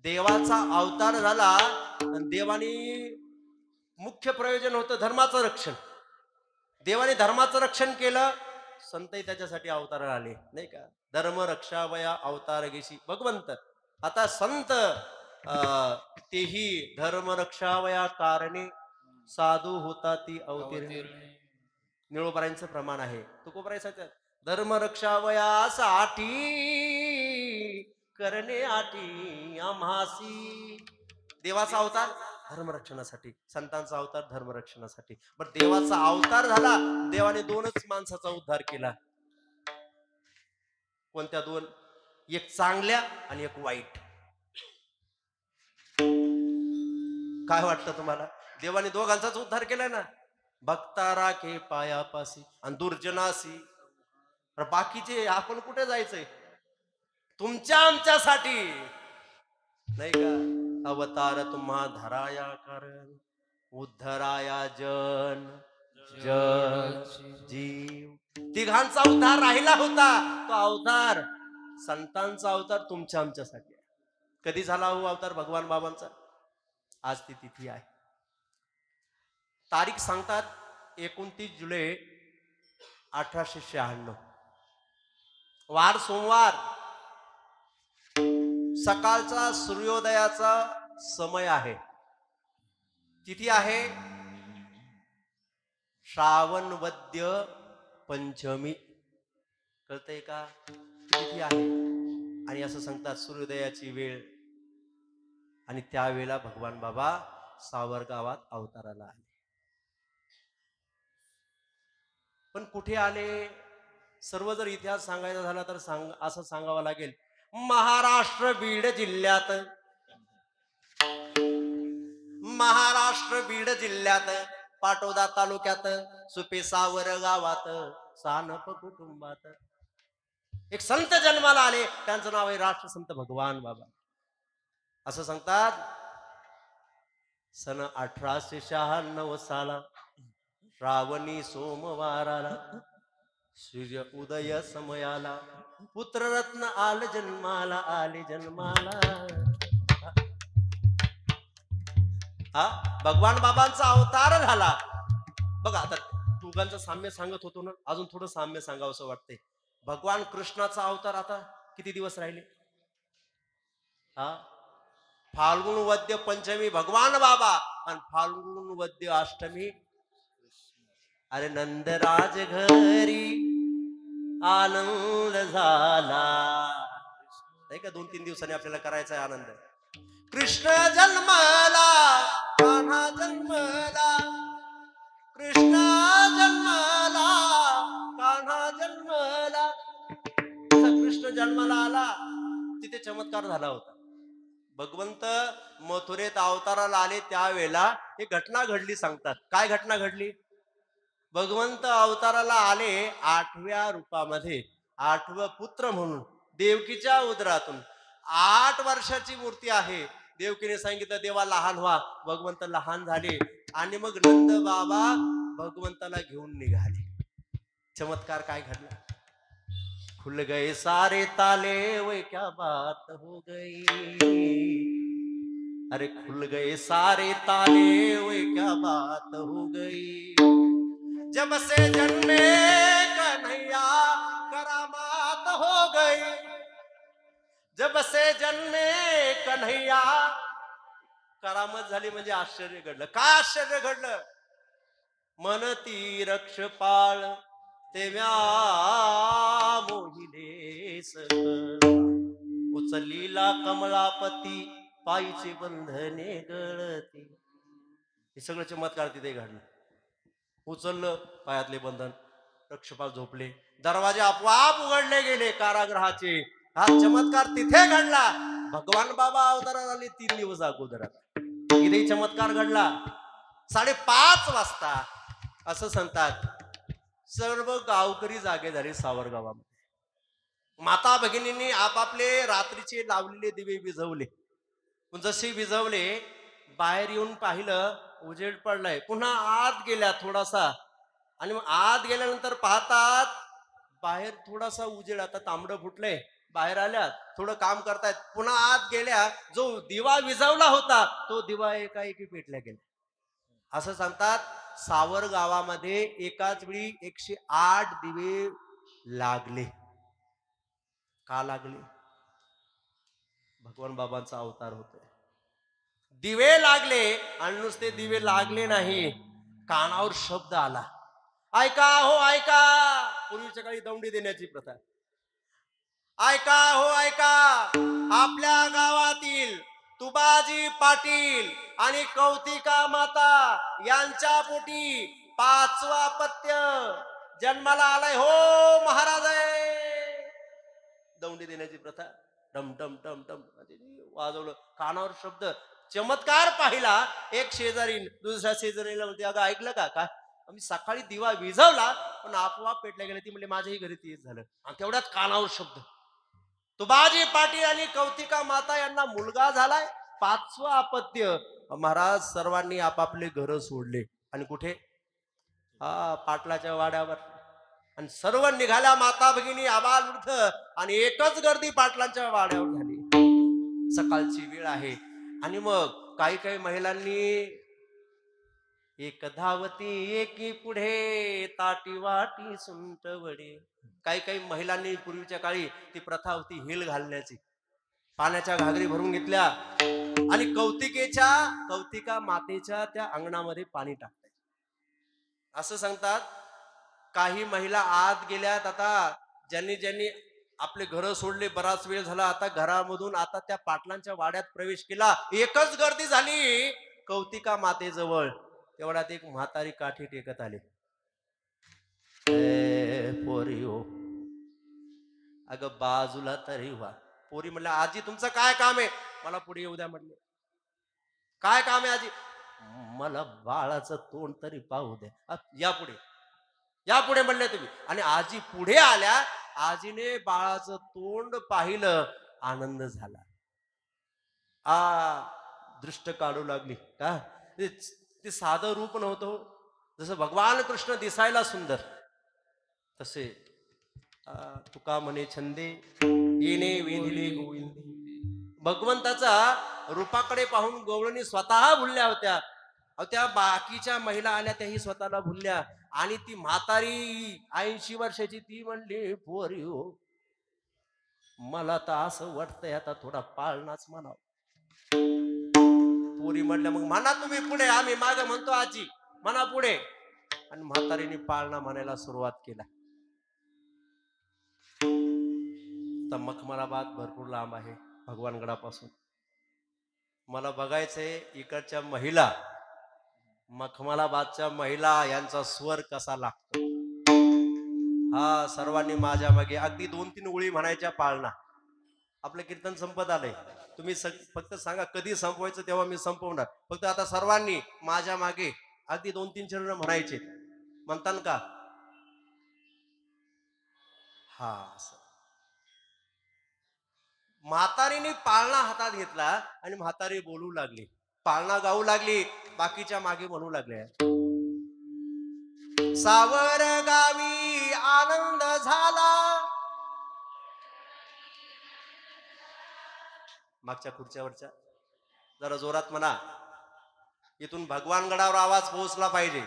देवाचा अवतार झाला आणि देवाने मुख्य प्रयोजन होतं धर्माचं रक्षण. देवाने धर्माचं रक्षण केलं, संतही त्याच्यासाठी अवताराला आले. नाही का? धर्म रक्षावया अवतार घेशी भगवंत. आता संत तेही धर्म रक्षावया कारणे साधू होता ती अवतीर्ण. निळोबारांचं प्रमाण आहे. तुकोबारायचं धर्म रक्षावयासाठी करणे आटी आम्हासी. देवाचा अवतार धर्मरक्षणासाठी, संतांचा अवतार धर्मरक्षणासाठी. पण देवाचा अवतार झाला, देवाने दोनच माणसाचा उद्धार केला. कोणत्या दोन? एक चांगल्या आणि एक वाईट. काय वाटतं तुम्हाला? देवाने दोघांचाच उद्धार केलाय ना. भक्ता राखे पायापासी आणि दुर्जनासी. बाकीचे आपण कुठे जायचंय? तुमच्या आमच्यासाठी नाही का? अवतार तुम्हा धराया कारण उद्धराया जन जन जीव. तिघांचा उद्धार राहिला होता. तो अवतार संतांचा अवतार तुमच्या आमच्यासाठी. कधी झाला हो अवतार भगवान बाबांचा? आज ती तिथी आहे. तारीख सांगतात 29 जुलै 1896, वार सोमवार. सकाळचा सूर्योदयाचा समय आहे. तिथी आहे श्रावण वद्य पंचमी. कळतंय का? तिथी आहे. आणि असं सांगतात सूर्योदयाची वेळ. आणि त्यावेळेला भगवान बाबा सावरगावात अवताराला आले. पण कुठे आले? सर्व जर इतिहास सांगायचा झाला तर असं सांगावं लागेल. महाराष्ट्र बीड जिल्ह्यात, महाराष्ट्र बीड जिल्ह्यात पाटोदा तालुक्यात सुपेसावर गावात सानप कुटुंबात एक संत जन्माला आले. त्यांचं नाव आहे राष्ट्रसंत भगवान बाबा. असं सांगतात सन 1896 साला श्रावणी सोमवाराला सूर्य उदय समयाला पुत्ररत्न आल जन्माला, आले जन्माला. हा भगवान बाबांचा अवतार झाला. बघा आता दोघांचं साम्य सांगत होतो ना, अजून थोडं साम्य सांगावं असं वाटतंय. भगवान कृष्णाचा अवतार आता किती दिवस राहिले? हा फाल्गुन वद्य पंचमी भगवान बाबा आणि फाल्गुन वद्य अष्टमी. अरे नंदराज घरी आनंद झाला. नाही का? 2-3 दिवसांनी आपल्याला करायचा आहे आनंद. कृष्ण जन्मला, कान्हा जन्मला, कृष्ण जन्मला, कान्हा जन्मला. कृष्ण जन्माला आला तिथे चमत्कार झाला होता. भगवंत मथुरेत अवताराला आले त्यावेळेला एक घटना घडली. सांगतात काय घटना घडली? भगवंत अवताराला आले 8व्या रूपामध्ये, 8वं पुत्र म्हणून देवकीच्या उदरातून. 8 वर्षाची मूर्ती आहे. देवकीने सांगितलं देवा लहान व्हा. भगवंत लहान झाले आणि मग नंद बाबा भगवंताला घेऊन निघाले. चमत्कार काय घडला? खुल गए सारे ताले वे क्या बात हो गई. अरे खुल गए सारे ताले वे क्या बात हो गई. जब से जन्मे कन्हैया करामात हो गई. जब से जन्मे कन्हैया करामत झाली म्हणजे आश्चर्य घडलं. काय आश्चर्य घडलं? मनती रक्षपाळ तेव्या मोहिले सकळ. उचलीला कमलापती पायीचे बंधने गळती. हे सगळं चमत्कार तिथे घडलं. उचललं पायातले बंधन, रक्षपाल झोपले, दरवाजे आपोआप उघडले गेले कारागृहाचे. हा चमत्कार तिथे घडला. भगवान बाबा अवताराला आले 3 दिवस अगोदर. इथे चमत्कार घडला 5:30 वाजता. असं सांगतात सर्व गावकरी जागे झाले सावरगावामध्ये. माता भगिनींनी आपापले रात्रीचे लावलेले दिवे विझवले. पण जसे विझवले, बाहेर येऊन पाहिलं उजेड पडलाय. पुन्हा आत गेल्या थोडासा, आणि मग आत गेल्यानंतर पाहतात बाहेर थोडासा उजेड, आता तांबडं फुटलंय. बाहेर आल्या, थोडं काम करतायत. पुन्हा आत गेल्या, जो दिवा विझवला होता तो दिवा एकाएकी पेटल्या गेला. असं सांगतात सावर गावामध्ये एकाच वेळी 108 दिवे लागले. का लागले? भगवान बाबांचा अवतार होतोय. दिवे लागले, आणि नुसते दिवे लागले नाही, कानावर शब्द आला. ऐका हो ऐका. पूर्वीच्या काळी दौंडी देण्याची प्रथा. ऐका हो ऐका, आपल्या गावातील तुबाजी पाटील आणि कौतिका माता यांच्या पोटी 5वा पत्य जन्माला आलाय हो महाराज. दौंडी देण्याची प्रथा. डम डम डम डम वाजवलं, कानावर शब्द, चमत्कार पाहिला. एक शेजारी दुसऱ्या शेजारीला म्हणते, अगं ऐकलं का? काय? आम्ही सकाळी दिवा विझवला पण आपोआप पेटल्या गेला. ती म्हणजे माझ्याही घरी तेच झालं. आणि तेवढ्यात कानावर शब्द. तुबाजी पाटील आणि कौतिका माता यांना मुलगा झालाय. 5वं अपत्य. महाराज सर्वांनी आपापले घर सोडले आणि कुठे? पाटलाच्या वाड्यावर. आणि सर्व निघाल्या माता भगिनी, आबाल वृद्ध, आणि एकच गर्दी पाटलांच्या वाड्यावर झाली. सकाळची वेळ आहे. आणि मग काही काही महिलांनी एक धावती एकी पुढे, ताटी वाटी सुंट वडे. काही काही महिलांनी पूर्वीच्या काळी ती प्रथा होती हेल घालण्याची. पाण्याच्या घागरी भरून घेतल्या आणि कौतिका मातेच्या त्या अंगणामध्ये पाणी टाकतात. असं सांगतात काही महिला आत गेल्यात. आता ज्यांनी ज्यांनी आपले घर सोडले, बराच वेळ झाला, आता घरामधून आता त्या पाटलांच्या वाड्यात प्रवेश केला. एकच गर्दी झाली कौतिका मातेजवळ. तेवढ्यात एक म्हातारी काठी टेकत आली. पोरी हो, अगं बाजूला तरी व्हा. पोरी म्हणल्या, आजी तुमचं काय काम आहे? मला पुढे येऊ द्या म्हणले. काय काम आहे आजी? मला बाळाचं तोंड तरी पाहू द्या. या पुढे म्हणले तुम्ही. आणि आजी पुढे आल्या. आजीने बाळाचं तोंड पाहिलं, आनंद झाला. दृष्ट काढू लागली. का ते साधं रूप नव्हतं, जसं भगवान कृष्ण दिसायला सुंदर तसे. तुका म्हणे छंदे येणे वेधिले गोविंदे. भगवंताचा रूपाकडे पाहून गवळणी स्वतः भुलल्या होत्या. त्या बाकीच्या महिला आल्या, त्याही स्वतःला भुलल्या. आणि ती म्हातारी 80 वर्षाची ती म्हणली, पोरी हो, मला तर असं वाटतंय आता थोडा पाळणाच म्हणावं. पोरी म्हणल्या, मग म्हणा तुम्ही पुढे, आम्ही मागे म्हणतो आजी, म्हणा पुढे. आणि म्हातारीने पाळणा म्हणायला सुरुवात केला. तर मखमलाबाद भरपूर लांब आहे भगवानगडापासून. मला बघायचंय इकडच्या महिला, मखमलाबादच्या महिला यांचा स्वर कसा लागतो. सर्वांनी माझ्या मागे अगदी 2-3 ओळी म्हणायच्या पाळणा. आपलं कीर्तन संपत आलंय. तुम्ही फक्त सांगा कधी संपवायचं, तेव्हा मी संपवणार. फक्त आता सर्वांनी माझ्या मागे अगदी 2-3 चरण म्हणायचे. म्हणतान का? असं. म्हातारीने पाळणा हातात घेतला आणि म्हातारी बोलू लागली, पाळणा गाऊ लागली. बाकीच्या मागे म्हणू लागल्या, सावर गावी आनंद झाला. मागच्या खुर्च्यावरच्या जरा जोरात म्हणा, इथून भगवानगडावर आवाज पोहोचला पाहिजे.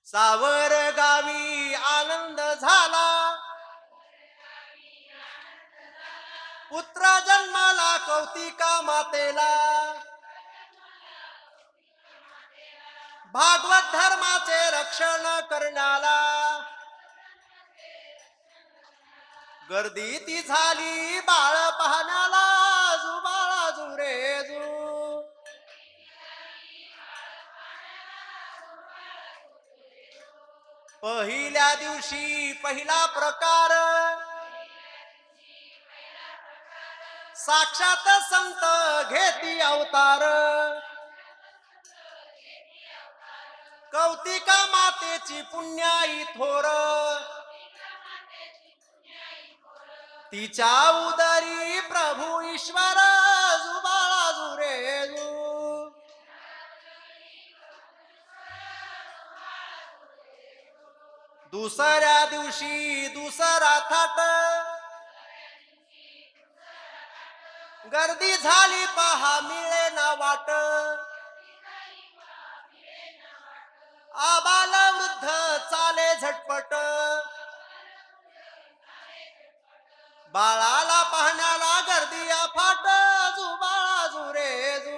सावर गावी आनंद झाला, पुत्र जन्माला कौतिका मातेला. भागवत धर्माचे रक्षण करण्याला गर्दी ती झाली बाळ पाहण्याला. बाळाजू रे जू, पहिल्या दिवशी पहिला प्रकार, साक्षात संत घेती अवतार. कौतिका मातेची पुण्याई थोर, तिच्या उदरी प्रभू ईश्वर जुबाळा जुरेजू. दुसऱ्या दिवशी दुसरा थाट, गर्दी झाली पहा मिळे ना वाट. आबाल वृद्ध चाले झटपट, बाळाला पाहण्याला गर्दी अफाट. जुबाळा जुरेजू.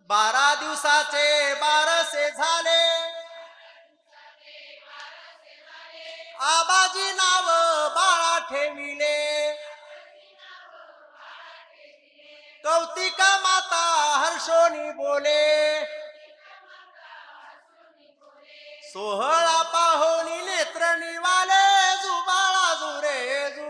बारा दिवसाचे बारसे झाले, आबाजी नाव बाळा ठेविले. कौतिका माता हर्षोनी बोले, सोहळा पाहोनी नेत्र निवाले. जुबाळा जुरेजू.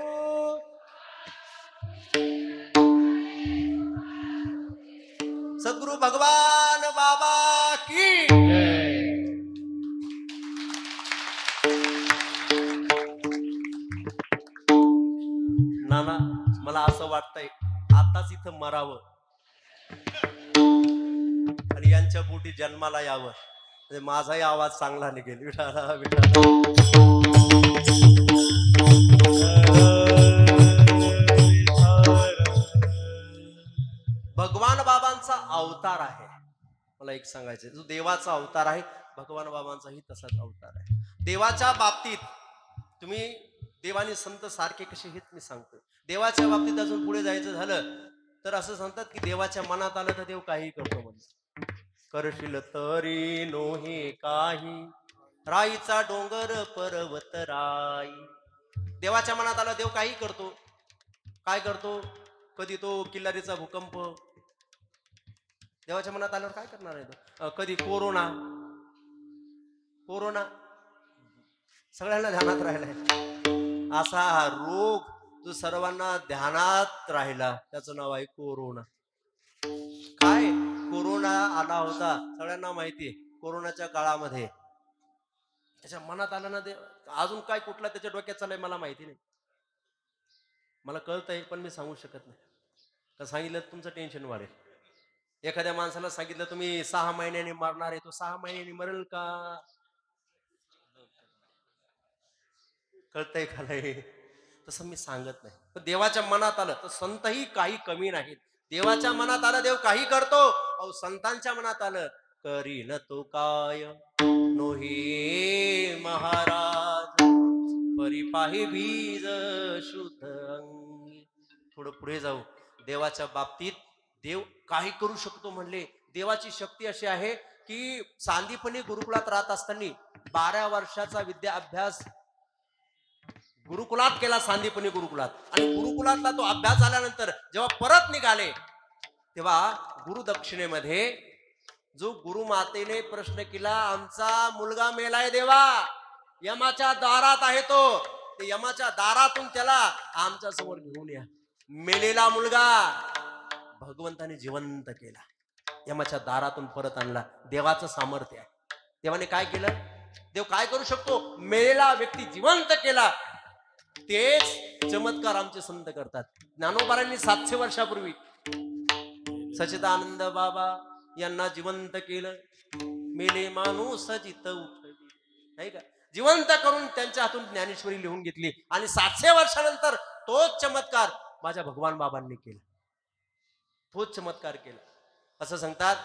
सद्गुरु भगवान बाबा की. नाना मला असं वाटतंय आताच इथं मरावं आणि यांच्या पोटी जन्माला यावं, म्हणजे माझाही आवाज चांगला निघेल. विठाला विठाला. भगवान बाबांचा अवतार आहे. मला एक सांगायचं, जो देवाचा अवतार आहे भगवान बाबांचाही तसाच अवतार आहे. देवाच्या बाबतीत तुम्ही देवानी संत सारखे कसे हेच मी सांगतो. देवाच्या बाबतीत अजून पुढे जायचं झालं तर असं सांगतात की देवाच्या मनात आलं तर देव काही करतो म्हणजे. करशील तरी नोहे काही, राईचा डोंगर पर्वत राई. देवाच्या मनात आलं देव काही करतो. काय करतो? कधी तो किल्लारीचा भूकंप देवाच्या मनात आल्यावर काय करणार आहे तो. कधी कोरोना सगळ्यांना ध्यानात राहिलाय. असा हा रोग जो सर्वांना ध्यानात राहिला त्याचं नाव आहे कोरोना. काय कोरोना आला होता सगळ्यांना माहितीये. कोरोनाच्या काळामध्ये त्याच्या मनात आलं ना, अजून काय कुठला त्याच्या डोक्यात चालय मला माहिती नाही. मला कळतंय पण मी सांगू शकत नाही. का सांगितलं तुमचं टेन्शन वाढेल. एखाद्या माणसाला सांगितलं तुम्ही 6 महिन्यांनी मरणार आहे, तो 6 महिन्यांनी मरेल का? कळतंय का नाही? तसं मी सांगत नाही. पण देवाच्या मनात आलं तर संतही काही कमी नाहीत. देवाच्या मनात आलं देव काही करतो. अहो संतांच्या मनात आलं करीन तो काय नोहे महाराज, परिपाही बीज शुद्ध अंगी. थोडं पुढे जाऊ. देवाच्या बाबतीत देव काही करू शकतो म्हणले. देवाची शक्ती अशी आहे की सांदीपणी गुरुकुलात राहत असताना 12 वर्षाचा विद्या अभ्यास गुरुकुलात केला. सांदीपणी गुरुकुलात. आणि गुरुकुलातला तो अभ्यास झाल्यानंतर जेव्हा परत निघाले तेव्हा गुरुदक्षिणेमध्ये जो गुरुमातेने प्रश्न केला, आमचा मुलगा मेलाय देवा, यमाच्या दारात आहे तो, ते यमाच्या दारातून त्याला आमच्या समोर घेऊन या. मेलेला मुलगा भगवंताने जिवंत केला, यमाच्या दारातून परत आणला. देवाचं सामर्थ्य आहे. देवाने काय केलं? देव काय करू शकतो? मेलेला व्यक्ती जिवंत केला. तेच चमत्कार आमचे संत करतात. ज्ञानोबारांनी 700 वर्षापूर्वी सच्चिदानंद बाबा यांना जिवंत केलं. मेले माणूस जित उठली, नाही का? जिवंत करून त्यांच्या हातून ज्ञानेश्वरी लिहून घेतली. आणि 700 वर्षानंतर तोच चमत्कार माझ्या भगवान बाबांनी केला. तोच चमत्कार केला. असं सांगतात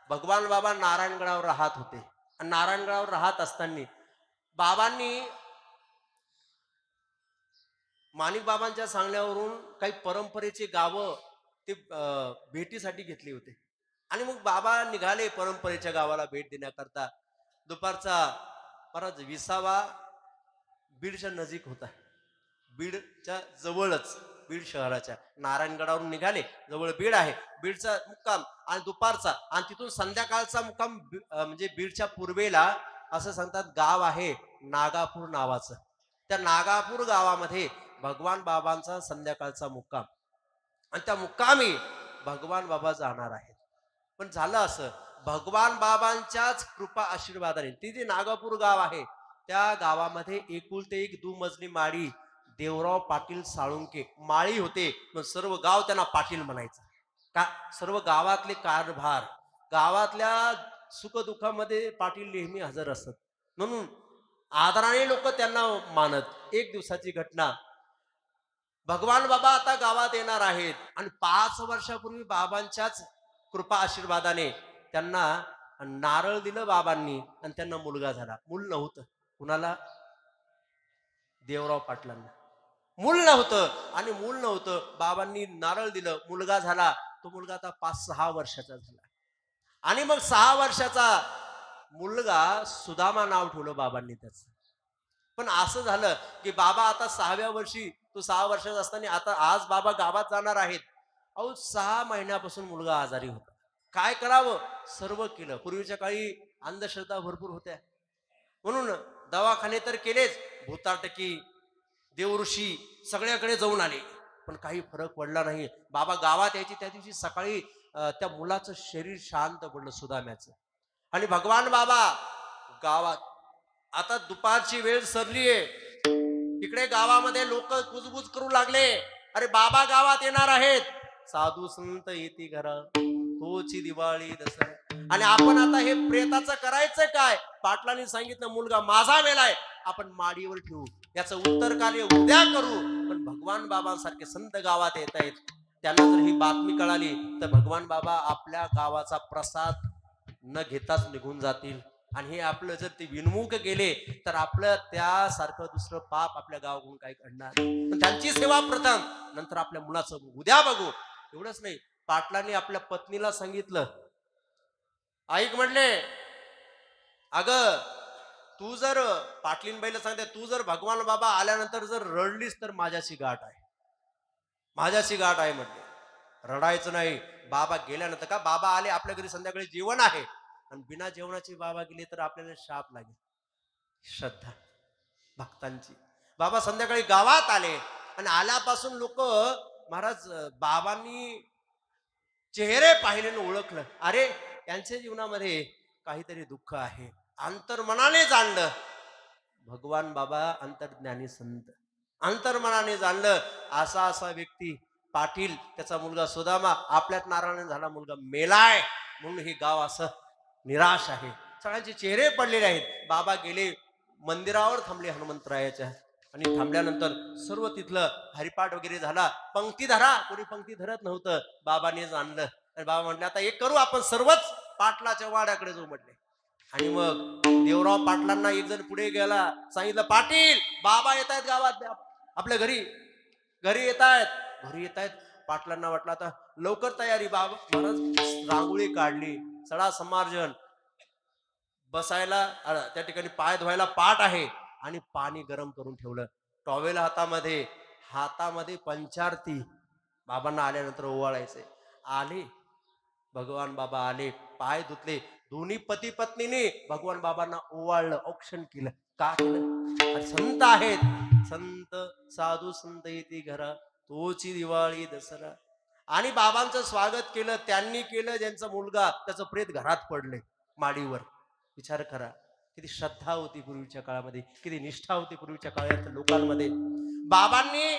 भगवान बाबा नारायणगडावर राहत होते. आणि नारायणगडावर राहत असताना बाबांनी माणिक बाबांच्या सांगण्यावरून काही परंपरेचे गावं ते भेटीसाठी घेतली होते. आणि मग बाबा निघाले परंपरेच्या गावाला भेट देण्याकरता. दुपारचा परत 20वा बीडच्या नजीक होता. बीडच्या जवळच, बीड शहराच्या नारायणगडावरून निघाले. जवळ बीड आहे. बीडचा मुक्काम आणि दुपारचा आणि तिथून संध्याकाळचा मुक्काम म्हणजे बीडच्या पूर्वेला असं सांगतात गाव आहे नागापूर नावाचं. त्या नागापूर गावामध्ये भगवान बाबांचा संध्याकाळचा मुक्काम. आणि त्या मुक्कामी भगवान बाबा जाणार आहेत. पण झालं असं, भगवान बाबांच्याच कृपा आशीर्वादाने ती जे नागापूर गाव आहे त्या गावामध्ये एकुलते एक दुमजली माळी देवराव पाटील साळुंके माळी होते. मग सर्व गाव त्यांना पाटील म्हणायचं. का? सर्व गावातले कारभार, गावातल्या सुखदुःखामध्ये पाटील नेहमी हजर असत, म्हणून आदराने लोक त्यांना मानत. एक दिवसाची घटना, भगवान बाबा आता गावात येणार आहेत आणि 5 वर्षापूर्वी बाबांच्याच कृपा आशीर्वादाने त्यांना नारळ दिलं बाबांनी आणि त्यांना मुलगा झाला. मूल नव्हतं कुणाला? देवराव पाटलांना मूल नव्हतं. आणि मूल नव्हतं, बाबांनी नारळ दिलं, मुलगा झाला. तो मुलगा आता 5-6 वर्षाचा झाला. आणि मग 6 वर्षाचा मुलगा सुदामा नाव ठेवलं बाबांनी त्याचं. पण असं झालं की बाबा आता 6व्या वर्षी, तो 6 वर्षाचा असताना आता आज बाबा गावात जाणार आहेत. अहो 6 महिन्यापासून मुलगा आजारी होता. काय करावं? सर्व केलं. पूर्वीच्या काळी अंधश्रद्धा भरपूर होत्या, म्हणून दवाखाने तर केलेच, भूताटकी देवऋषी सगळ्याकडे जाऊन आले, पण काही फरक पडला नाही. बाबा गावात यायची त्या दिवशी सकाळी त्या मुलाचं शरीर शांत पडलं सुदाम्याचं. आणि भगवान बाबा गावात, आता दुपारची वेळ सरलीये, तिकडे गावामध्ये लोक कुजबुज करू लागले, अरे बाबा गावात येणार आहेत, साधू संत येते घरा, तोची दिवाळी दसरा. आणि आपण आता हे प्रेताचं करायचं काय? पाटलांनी सांगितलं मुलगा माझा मेलाय, आपण माडीवर ठेवू, याचं उत्तर कार्य उद्या करू. पण भगवान बाबांसारखे संत गावात येत आहेत, त्यांना जर ही बातमी कळाली तर भगवान बाबा आपल्या गावाचा प्रसाद न घेताच निघून जातील. आणि हे आपलं जर ते विनमुख गेले तर आपलं त्यासारखं दुसरं पाप आपल्या गावाकडून काही घडणार. पण त्यांची सेवा प्रथम, नंतर आपल्या मुलाचं उद्या बघू. एवढंच नाही, पाटलांनी आपल्या पत्नीला सांगितलं, ऐक म्हणले, अगं तू जर, पाटलीनबाईला सांगते, तू जर भगवान बाबा आल्यानंतर जर रडलीस तर माझ्याशी गाठ आहे, माझ्याशी गाठ आहे म्हटले. रडायचं नाही. बाबा गेल्यानंतर, का बाबा आले आपल्या घरी संध्याकाळी जेवण आहे, आणि बिना जेवणाची बाबा गेले तर आपल्याला शाप लागेल. श्रद्धा भक्तांची. बाबा संध्याकाळी गावात आले आणि आल्यापासून लोक, महाराज बाबांनी चेहरे पाहिले ओळखलं, अरे यांच्या जीवनामध्ये काहीतरी दुःख आहे. अंतर्मनाने जाणलं, भगवान बाबा अंतर्ज्ञानी संत, अंतर्मनाने जाणलं असा असा व्यक्ती पाटील, त्याचा मुलगा सुदामा आपल्यात नारायण झाला, मुलगा मेलाय, म्हणून हे गाव असं निराश आहे. सगळ्यांचे चेहरे पडलेले आहेत. बाबा गेले, मंदिरावर थांबले हनुमंतरायाच्या, आणि थांबल्यानंतर सर्व तिथलं हरिपाठ वगैरे झाला. पंक्ती धरा, कोणी पंक्ती धरत नव्हतं, बाबाने जाणलं. आणि बाबा म्हटले आता एक करू, आपण सर्वच पाटलाच्या वाड्याकडे जाऊ म्हटले. आणि मग देवराव पाटलांना एक जण पुढे गेला, सांगितलं, पाटील बाबा येत आहेत गावात, आपल्या घरी घरी येत आहेत, घरी येत आहेत. पाटलांना वाटलं आता लवकर तयारी. बाबा महाराज रांगोळी काढली, सडा समार्जन, बसायला त्या ठिकाणी पाय धुवायला पाट आहे, आणि पाणी गरम करून ठेवलं, टॉवेल हातामध्ये, हातामध्ये पंचारती, बाबांना आल्यानंतर ओवाळायचे. आले भगवान बाबा, आले, पाय धुतले, दोन्ही पती पत्नीने भगवान बाबांना ओवाळलं, औक्षण केलं. का केलं? संत आहेत, संत साधू संत येते घरा, तोची दिवाळी दसरा. आणि बाबांचं स्वागत केलं, त्यांनी केलं, ज्यांचा मुलगा त्याचं प्रेत घरात पडले माडीवर. विचार करा, किती श्रद्धा होती पूर्वीच्या काळामध्ये, किती निष्ठा होती पूर्वीच्या काळात लोकांमध्ये. बाबांनी,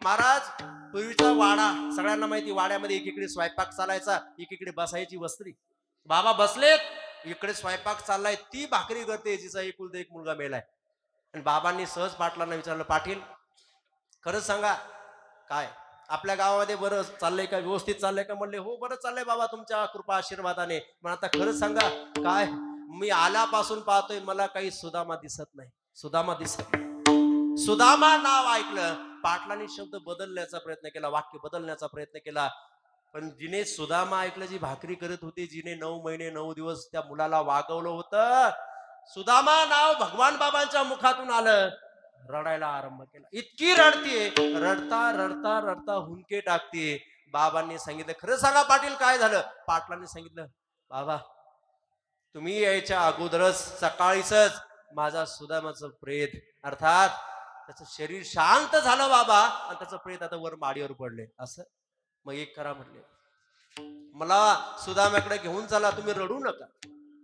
महाराज पूर्वीचा वाडा सगळ्यांना माहिती, वाड्यामध्ये एकीकडे स्वयंपाक चालायचा, एकीकडे बसायची वस्त्री. बाबा बसलेत, इकडे स्वयंपाक चाललाय, ती भाकरी करते जिचा एकुलता एक मुलगा मेलाय. आणि बाबांनी सहज पाटलांना विचारलं, पाटील खरंच सांगा, काय आपल्या गावामध्ये बरं चाललंय का, व्यवस्थित चाललंय का? म्हणले हो बरं चाललंय बाबा, तुमच्या कृपा आशीर्वादाने. पण आता खरंच सांगा, काय मी आल्यापासून पाहतोय मला काही सुदामा दिसत नाही, सुदामा दिसत नाही. सुदामा नाव ऐकलं, पाटलांनी शब्द बदलण्याचा प्रयत्न केला, वाक्य बदलण्याचा प्रयत्न केला. पण जिने सुदामा ऐकलं, जी भाकरी करत होती, जिने 9 महिने 9 दिवस त्या मुलाला वागवलं होतं, सुदामा नाव भगवान बाबांच्या मुखातून आलं, रडायला आरंभ केला. इतकी रडतीये, रडता रडता रडता हुंके टाकतीये. बाबांनी सांगितलं, खरं सांगा पाटील काय झालं? पाटलांनी सांगितलं, बाबा तुम्ही यायच्या अगोदरच सकाळीच माझा सुदामाचं प्रेत, अर्थात त्याचं शरीर शांत झालं बाबा, आणि त्याचं प्रेत आता वर माडीवर पडले. असं मग एक करा म्हटले, मला सुदाम्याकडे घेऊन चला, तुम्ही रडू नका.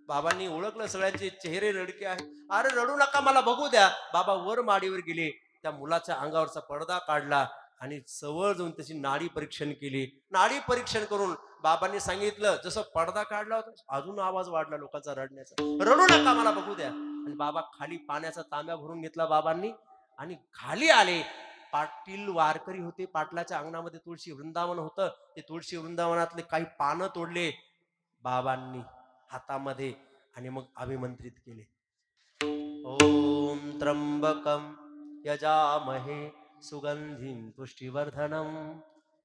बाबांनी ओळखलं सगळ्यांचे चेहरे रडके आहे. अरे रडू नका, मला बघू द्या. बाबा वर माडीवर गेले, त्या मुलाच्या अंगावरचा पडदा काढला आणि जवळ जाऊन त्याची नाडी परीक्षण केली. नाडी परीक्षण करून बाबांनी सांगितलं, जसं पडदा काढला होता अजून आवाज वाढला लोकांचा रडण्याचा. रडू नका, मला बघू द्या. आणि बाबा खाली पाण्याचा तांब्या भरून घेतला बाबांनी आणि खाली आले. पाटील वारकरी होते, पाटलाच्या अंगणामध्ये तुळशी वृंदावन होतं. ते तुळशी वृंदावनातले काही पानं तोडले बाबांनी हातामध्ये आणि मग अभिमंत्रित केले. ओम त्र्यंबकम यजामहे सुगंधिं पुष्टिवर्धनम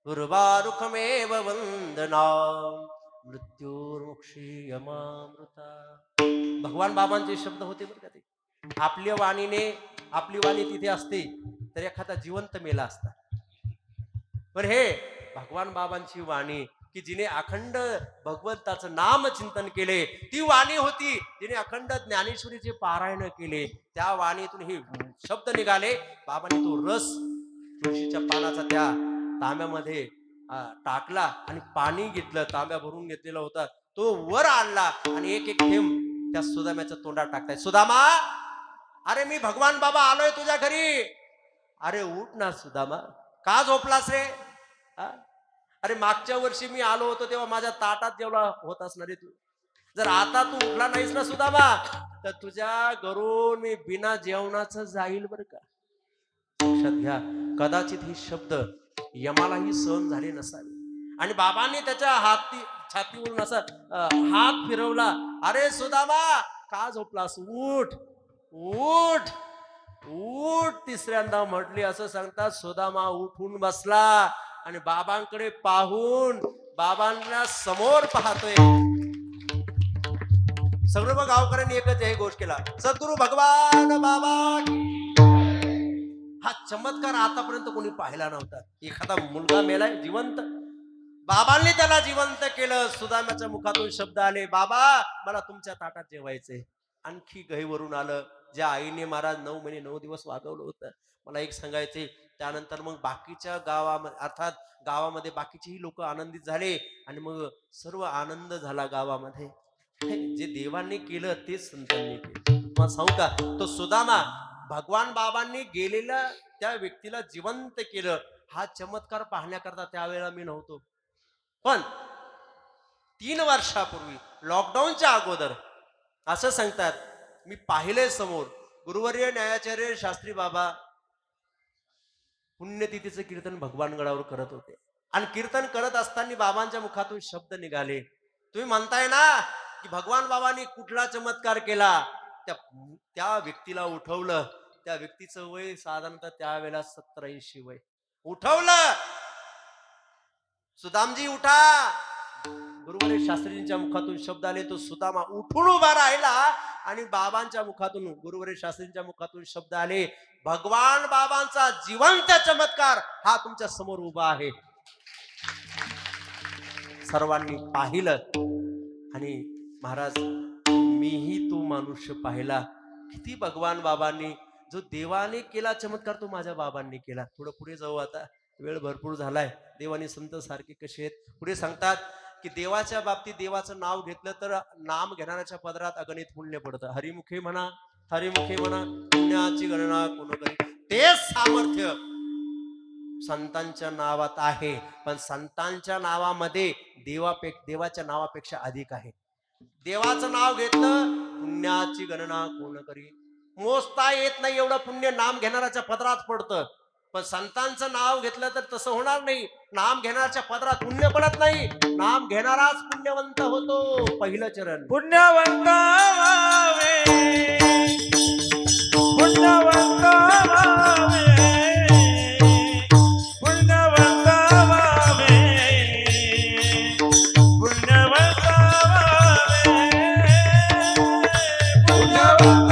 उर्वारुकमेव वंदनाम मृत्युर्मुक्षीयमामृता. भगवान बाबांचे शब्द होते बरं का ते. आपल्या वाणीने, आपली वाणी तिथे असते तर एखादा जिवंत मेला असता. पण हे भगवान बाबांची वाणी की जिने अखंड भगवंताचं नाम चिंतन केले, ती वाणी होती जिने अखंड ज्ञानेश्वरीचे पारायण केले. त्या वाणीतून हे शब्द निघाले. बाबांनी तो रस तुळशीच्या पानाचा त्या तांब्यामध्ये टाकला आणि पाणी घेतलं, तांब्या भरून घेतलेला होता तो वर आणला आणि एक एक थेंब त्या सुदाम्याच्या तोंडात टाकताय. सुदामा, अरे मी भगवान बाबा आलोय तुझ्या घरी. अरे उठ ना सुदामा, का झोपलास रे? अरे मागच्या वर्षी मी आलो होतो तेव्हा माझ्या ताटात जेवला होत असणार रे तू. जर आता तू उठला नाहीस ना सुदामा, तर तुझ्या घरून मी बिना जेवणाचं जाईल बर का. लक्षात घ्या, कदाचित हे शब्द यमालाही सहन झाले नसावे. आणि बाबांनी त्याच्या छातीवरून असा हात फिरवला. अरे सुदामा, का झोपलास? उठ उठ उठ. तिसऱ्यांदा म्हटली असं सांगतात. सुदामा उठून बसला आणि बाबांकडे पाहून बाबांना समोर पाहतोय. सर्व गावकऱ्यांनी एकच हे गोष्ट केला, सद्गुरु भगवान बाबा. हा चमत्कार आतापर्यंत कोणी पाहिला नव्हता. एखादा मुलगा मेलाय जिवंत, बाबांनी त्याला जिवंत केलं. सुदाम्याच्या मुखातून शब्द आले, बाबा मला तुमच्या ताटात जेवायचे. आणखी गहीवरून आलं, ज्या आईने महाराज 9 महिने 9 दिवस वागवलं होतं. मला एक सांगायचे, त्यानंतर मग बाकीच्या गावामध्ये अर्थात गावामध्ये बाकीचेही लोक आनंदित झाले आणि मग सर्व आनंद झाला गावामध्ये. जे देवांनी केलं तेच संतांनी केलं. मग सांगू का, तो सुदामा भगवान बाबांनी गेलेल्या त्या व्यक्तीला जिवंत केलं. हा चमत्कार पाहण्याकरता त्यावेळेला मी नव्हतो, पण 3 वर्षापूर्वी लॉकडाऊनच्या अगोदर असं सांगतात, मी पाहिले समोर गुरुवर्य न्यायाचार्य शास्त्री बाबा पुण्यतिथीचं कीर्तन भगवानगडावर करत होते. आणि कीर्तन करत असताना बाबांच्या मुखातून शब्द निघाले. तुम्ही म्हणताय ना की भगवान बाबांनी कुठला चमत्कार केला? त्या व्यक्तीला उठवलं. त्या व्यक्तीचं वय साधारणतः त्यावेळेला 70-80 वय. उठवलं, सुदामजी उठा. गुरुवर्य शास्त्रीजींच्या मुखातून शब्द आले. तो सुदामा उठून उभा राहिला आणि बाबांच्या मुखातून, गुरुवर्य शास्त्रीजींच्या मुखातून शब्द आले, भगवान बाबांचा जिवंत चमत्कार हा तुमच्या समोर उभा आहे. सर्वांनी पाहिलं आणि महाराज मीही तो मनुष्य पाहिला. किती भगवान बाबांनी जो देवाने केला चमत्कार तो माझ्या बाबांनी केला. थोडं पुढे जाऊ, आता वेळ भरपूर झालाय. देवानी संत सारखे कसे आहेत. पुढे सांगतात की देवाच्या बाबतीत देवाचं नाव घेतलं तर नाम घेणाऱ्याच्या पदरात अगणित पुण्य पडतं. हरिमुखे म्हणा, हरिमुखे म्हणा, पुण्याची गणना कोण करी. तेच सामर्थ्य संतांच्या नावात आहे. पण संतांच्या नावामध्ये देवाच्या नावापेक्षा अधिक आहे. देवाचं नाव घेतलं, पुण्याची गणना कोण करी. मोजता येत नाही एवढं पुण्य नाम घेणाऱ्याच्या पदरात पडतं. पण संतांचं नाव घेतलं तर तसं होणार नाही. नाम घेणाऱ्याच्या पदरात पुण्य पडत नाही, नाम घेणाराच पुण्यवंत होतो. पहिलं चरण, पुण्यवंत व्हावे, पुण्यवंत व्हावे, पुण्यवंत व्हावे, पुण्यवंत व्हावे, पुण्यवंत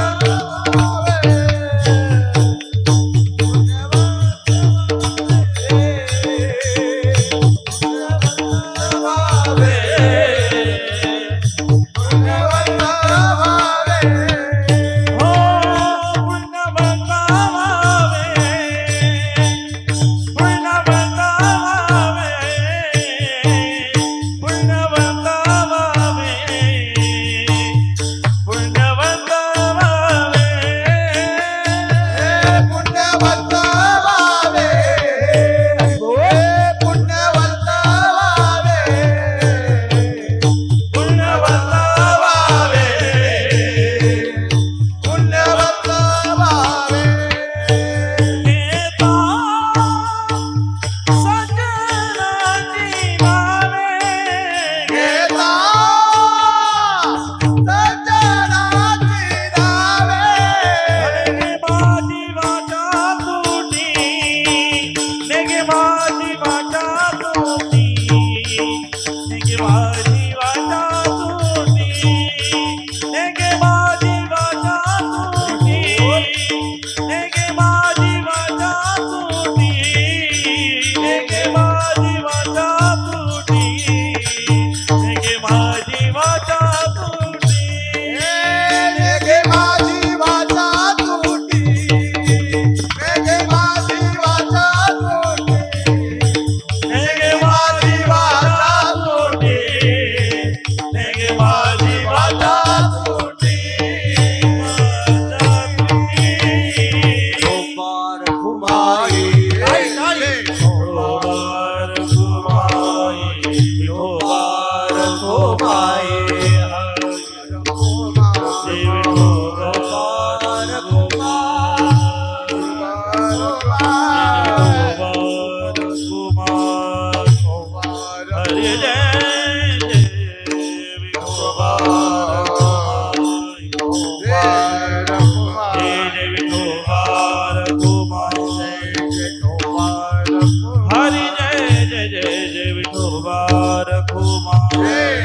रघुमा जय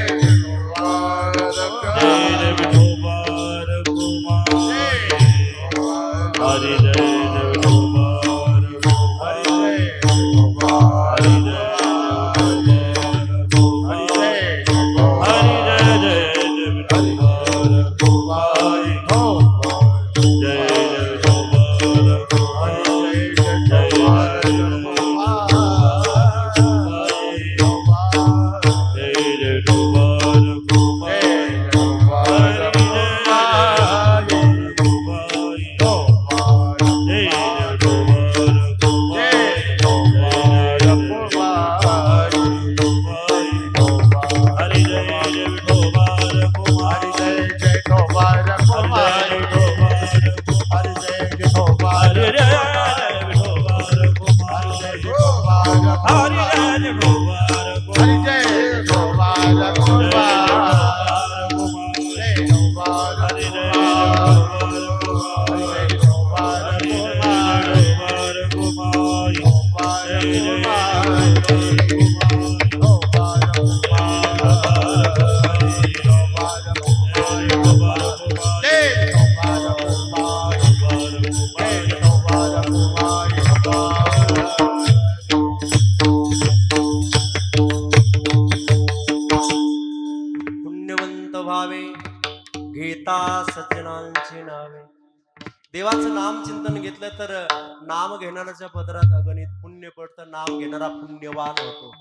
विठोबा रघुमा हरि जय विठोबा रघुमा हरि जय पुण्यवंत व्हावे घेता सज्जनांची नावे. देवाचं नाम चिंतन घेतलं तर नाम घेणाऱ्याच्या पदरात अगणित पुण्य पडतं. नाम घेणारा पुण्यवान होतो.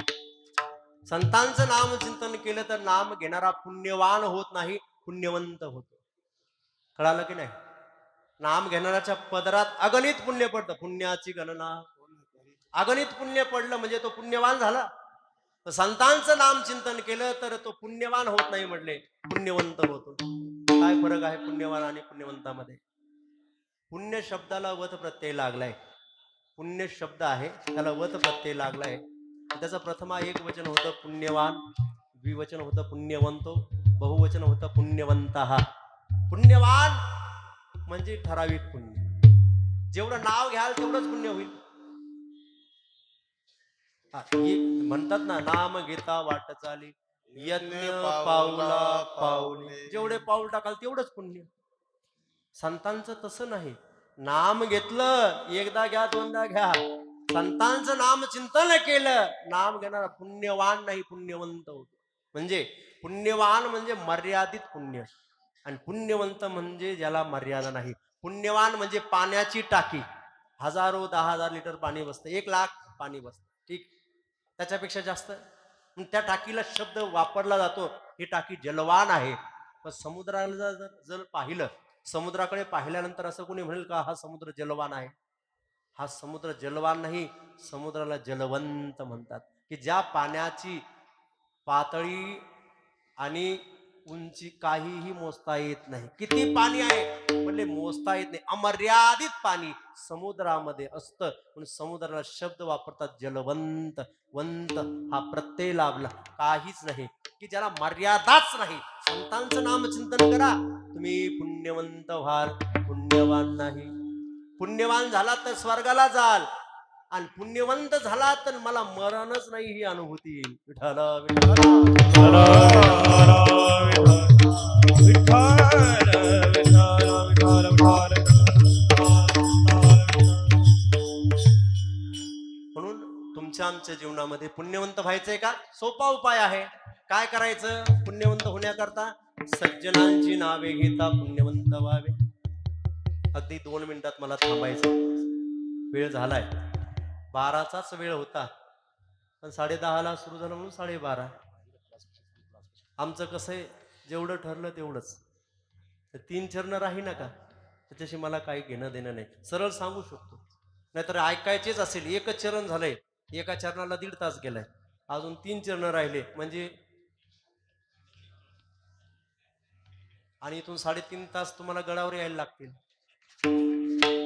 संतांचं नाम चिंतन केलं तर नाम घेणारा पुण्यवान होत नाही, पुण्यवंत होतो. कळालं की नाही? नाम घेणाऱ्याच्या पदरात अगणित पुण्य पडतं. पुण्याची गणना अगणित पुण्य पडलं म्हणजे तो पुण्यवान झाला. तर संतांचं नाम चिंतन केलं तर तो पुण्यवान होत नाही म्हटले, पुण्यवंत होतो. काय फरक आहे पुण्यवान आणि पुण्यवंतामध्ये? पुण्य शब्दाला वत प्रत्यय लागलाय. पुण्य शब्द आहे त्याला वत प्रत्यय लागलाय. त्याचं प्रथमा एक वचन होतं पुण्यवान, द्विवचन होतं पुण्यवंतो, बहुवचन होतं पुण्यवंतः. पुण्यवान म्हणजे ठराविक पुण्य. जेवढं नाव घ्याल तेवढंच पुण्य होईल. म्हणतात ना, नाम घेता वाट चाली यज्ञ पाऊला पाऊले. जेवढे पाऊल टाकाल तेवढंच पुण्य. संतांचं तसं नाही. नाम घेतलं एकदा घ्या दोनदा घ्या. संतांचं नाम चिंतन केलं, नाम घेणारा पुण्यवान नाही पुण्यवंत होतो. म्हणजे पुण्यवान म्हणजे मर्यादित पुण्य आणि पुण्यवंत म्हणजे ज्याला मर्यादा नाही. पुण्यवान म्हणजे पाण्याची टाकी, हजारो 10,000 लिटर पाणी बसतं, 1,00,000 पाणी बसतं, ठीक, त्याच्यापेक्षा जास्त. त्या टाकीला शब्द वापरला जातो, ही टाकी जलवान आहे. पण समुद्राला जर पाहिलं, समुद्राकडे पाहिल्यानंतर असं कोणी म्हणेल का हा समुद्र जलवान आहे? हा समुद्र जलवान नाही, समुद्राला जलवंत म्हणतात. की ज्या पाण्याची पातळी आणि उंची काहीही मोजता येत नाही. किती पाणी आहे म्हणजे मोजता येत नाही, अमर्यादित पाणी समुद्रामध्ये असतं. म्हणून समुद्राला शब्द वापरतात जलवंत. वंत हा प्रत्यय लाभला, काहीच नाही, की ज्याला मर्यादाच नाही. संतांचं नाम चिंतन करा, तुम्ही पुण्यवंत व्हाल, पुण्यवान नाही. पुण्यवान झाला तर स्वर्गाला जाल आणि पुण्यवंत झाला तर मला मरणच नाही ही अनुभूती येईल. विठाला म्हणून तुमच्या आमच्या जीवनामध्ये पुण्यवंत व्हायचंय का? सोपा उपाय आहे. काय करायचं पुण्यवंत होण्याकरता? सज्जनांची नावे घेता पुण्यवंत व्हावे. अगदी 2 मिनिटात मला थांबायचं, वेळ झालाय. 12चाच वेळ होता, पण 10:30ला सुरू झालं म्हणून 12:30. आमचं कसं आहे, जेवढं ठरलं तेवढंच. 3 चरण राही नका, त्याच्याशी मला काही घेणं देणं नाही. सरळ सांगू शकतो, नाहीतर ऐकायचेच असेल. एकच चरण झालंय, एका चरणाला 1.5 तास गेलाय, अजून 3 चरण राहिले म्हणजे, आणि इथून 3.5 तास तुम्हाला गडावर यायला लागतील.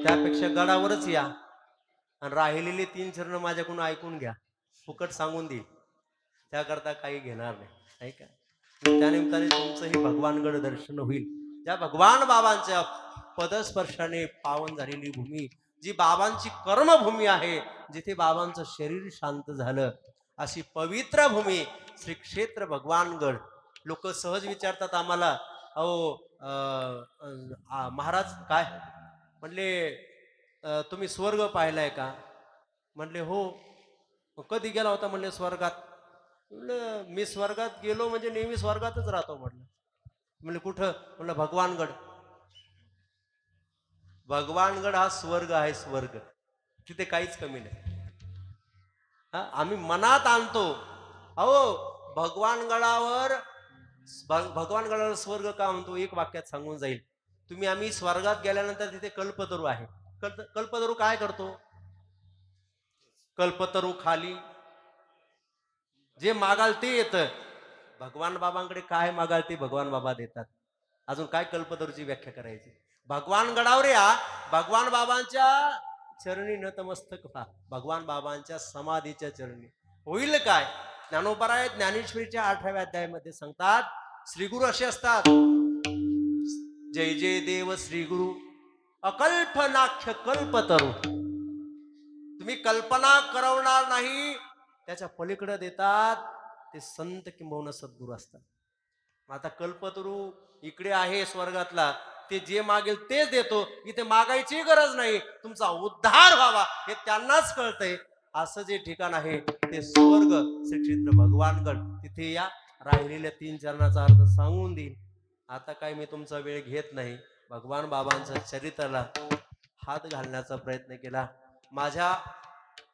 त्यापेक्षा गडावरच या आणि राहिलेले 3 चरण माझ्याकडून ऐकून घ्या. फुकट सांगून देईल, त्याकरता काही घेणार नाही, नाही का? त्यानिमित्ताने तुमचंही भगवानगड दर्शन होईल. ज्या भगवान बाबांच्या पदस्पर्शाने पावन झालेली भूमी, जी बाबांची कर्मभूमी आहे, जिथे बाबांचं शरीर शांत झालं अशी पवित्र भूमी श्री क्षेत्र भगवानगड. लोक सहज विचारतात आम्हाला, अहो महाराज काय म्हणले, तुम्ही स्वर्ग पाहिलाय का? म्हणले हो. कधी गेला होता? म्हणले स्वर्गात. म्हणलं मी स्वर्गात गेलो म्हणजे नेहमी स्वर्गातच राहतो. म्हटलं म्हणले कुठं? म्हणलं भगवानगड. भगवानगड हा स्वर्ग आहे, स्वर्ग. तिथे काहीच कमी नाही. आम्ही मनात आणतो. अहो भगवानगडावर स्वर्ग का म्हणतो? एक वाक्यात सांगून जाईल. आम्ही स्वर्गात गेल्यानंतर तिथे कल्पतरू आहे. कल्पतरू काय करतो? कल्पतरू खाली जे मागाल ते येतं. भगवान बाबांकडे काय मागाल ते भगवान बाबा देतात. अजून काय कल्पतरूची व्याख्या करायची? भगवान गडावर या, भगवान बाबांच्या चरणी नतमस्तक व्हा, भगवान बाबांच्या समाधीच्या चरणी. होईल काय? ज्ञानोबराय ज्ञानेश्वरीच्या 8व्या अध्यायामध्ये सांगतात, श्रीगुरु असे असतात. जय जय देव श्री गुरु अकल्पनाख्य कल्पतरू. तुम्ही कल्पना करवणार नाही त्याच्या पलीकडे देतात ते संत किंबहुना सद्गुरू असतात. आता कल्पतरू इकडे आहे स्वर्गातला, ते जे मागेल तेच देतो. इथे मागायची गरज नाही, तुमचा उद्धार व्हावा हे त्यांनाच कळतंय. असं जे ठिकाण आहे ते स्वर्ग श्री क्षेत्र भगवानगड. तिथे या, राहिलेल्या 3 चरणाचा अर्थ सांगून देईल. आता काय मी तुमचा वेळ घेत नाही. भगवान बाबांच्या चरित्राला हात घालण्याचा प्रयत्न केला. माझ्या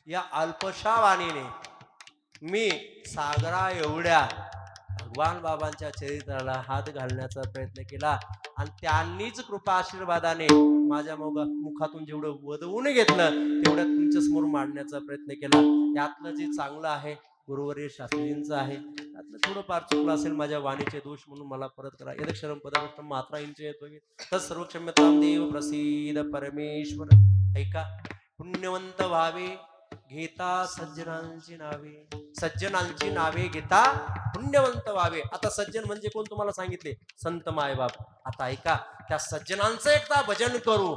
या अल्पशा वाणीने मी सागरा एवढ्या भगवान बाबांच्या चरित्राला हात घालण्याचा प्रयत्न केला आणि त्यांनीच कृपा आशीर्वादाने माझ्या मुखातून जेवढं वदवून घेतलं तेवढं तुमच्या समोर मांडण्याचा प्रयत्न केला. यातलं जे चांगलं आहे गुरुवर्य शास्त्रीजींचं आहे, त्यातलं थोडं फार चुकलं असेल माझ्या वाणीचे दोष म्हणून मला परत करा. यदक्षरम पदकृष्टम मात्रा इंचे येतो तत् सर्व क्षम्यतां देव प्रसीद परमेश्वर. ऐका, पुण्यवंत व्हावे घेता सज्जनांची नावे, सज्जनांची नावे घेता पुण्यवंत व्हावे. आता सज्जन म्हणजे कोण तुम्हाला सांगितले? संत मायबाप. आता ऐका, त्या सज्जनांचं एकदा भजन करू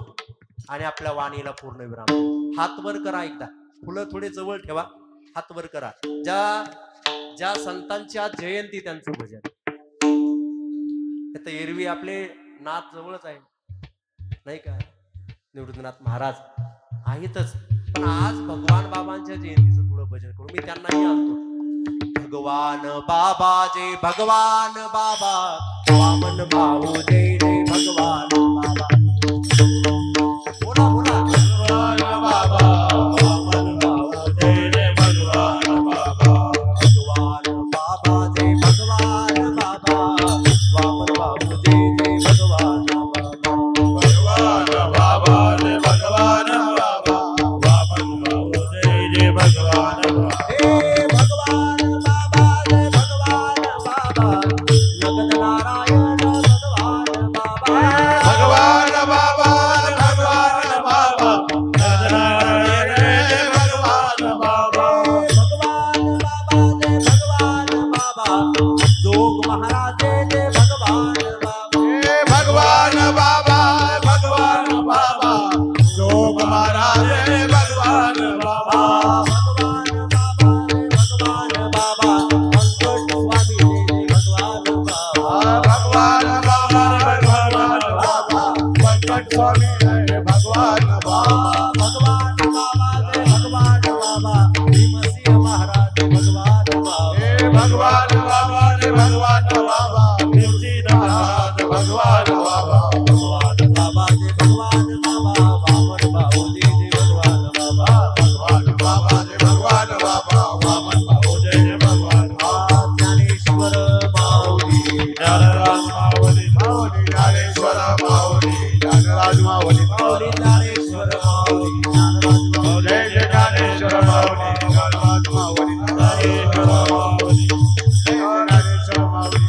आणि आपल्या वाणीला पूर्ण विराम. हात वर करा, एकदा फुलं थोडे जवळ ठेवा, हात वर करा. ज्या संतांची आज जयंती त्यांचं भजन. आता एरवी आपले नाथ जवळच आहे नाही का, निवृत्तीनाथ महाराज आहेतच, पण आज भगवान बाबांच्या जयंतीचं थोडं भजन करू. मी त्यांनाही आणतो. भगवान बाबा जय भगवान बाबा, वामन भाऊ जय जय भगवान बाबा. बोला बोला. भगवान बाबा, वामन भाऊ जय जय भगवान बाबा. भगवान बाबा जय भगवान बाबा, वामन भाऊ जय जय भगवान बाबा. भगवान बाबा जय भगवान बाबा, वामन भाऊ जय जय भगवान बाबा. हे भगवान बाबा जय भगवान बाबा, जगत नारायण भगवान बाबा. भगवान बाबा भगवान बाबा, नारायण जय भगवान बाबा. भगवान बाबा जय भगवान बाबा, जोग महाराज जय भगवान बाबा. हे भगवान बाबा भगवान बाबा, जोग महाराज जय भगवान बाबा. भगवान बाबा जय भगवान बाबा, अंकट स्वामी जय भगवान बाबा. भगवान बाबा भगवान बाबा, वेंकट स्वामी जय भगवान बाबा. भगवान बाबा जय भगवान बाबा, भीमसिंह महाराज भगवान बाबा. हे भगवान बाबा जय भगवान बाबा, निवृत्तीनाथ महाराज भगवान बाबा. भगवान बाबा जय भगवान बाबा, वामन भाऊ जय जय भगवान बाबा. भगवान बाबा जय भगवान बाबा, वामन भाऊ जय जय भगवान बाबा. ज्ञानेश्वर माऊली, ज्ञानराज माऊली माऊली, ज्ञानेश्वर माऊली, ज्ञानराज माऊली माऊली माऊली. ज्ञानेश्वर माऊली, ज्ञानराज माऊली. जय जय ज्ञानेश्वर माऊली, ज्ञानराज माऊली, ज्ञानेश्वर माऊली, जय ज्ञानेश्वर माऊली.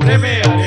प्रेमे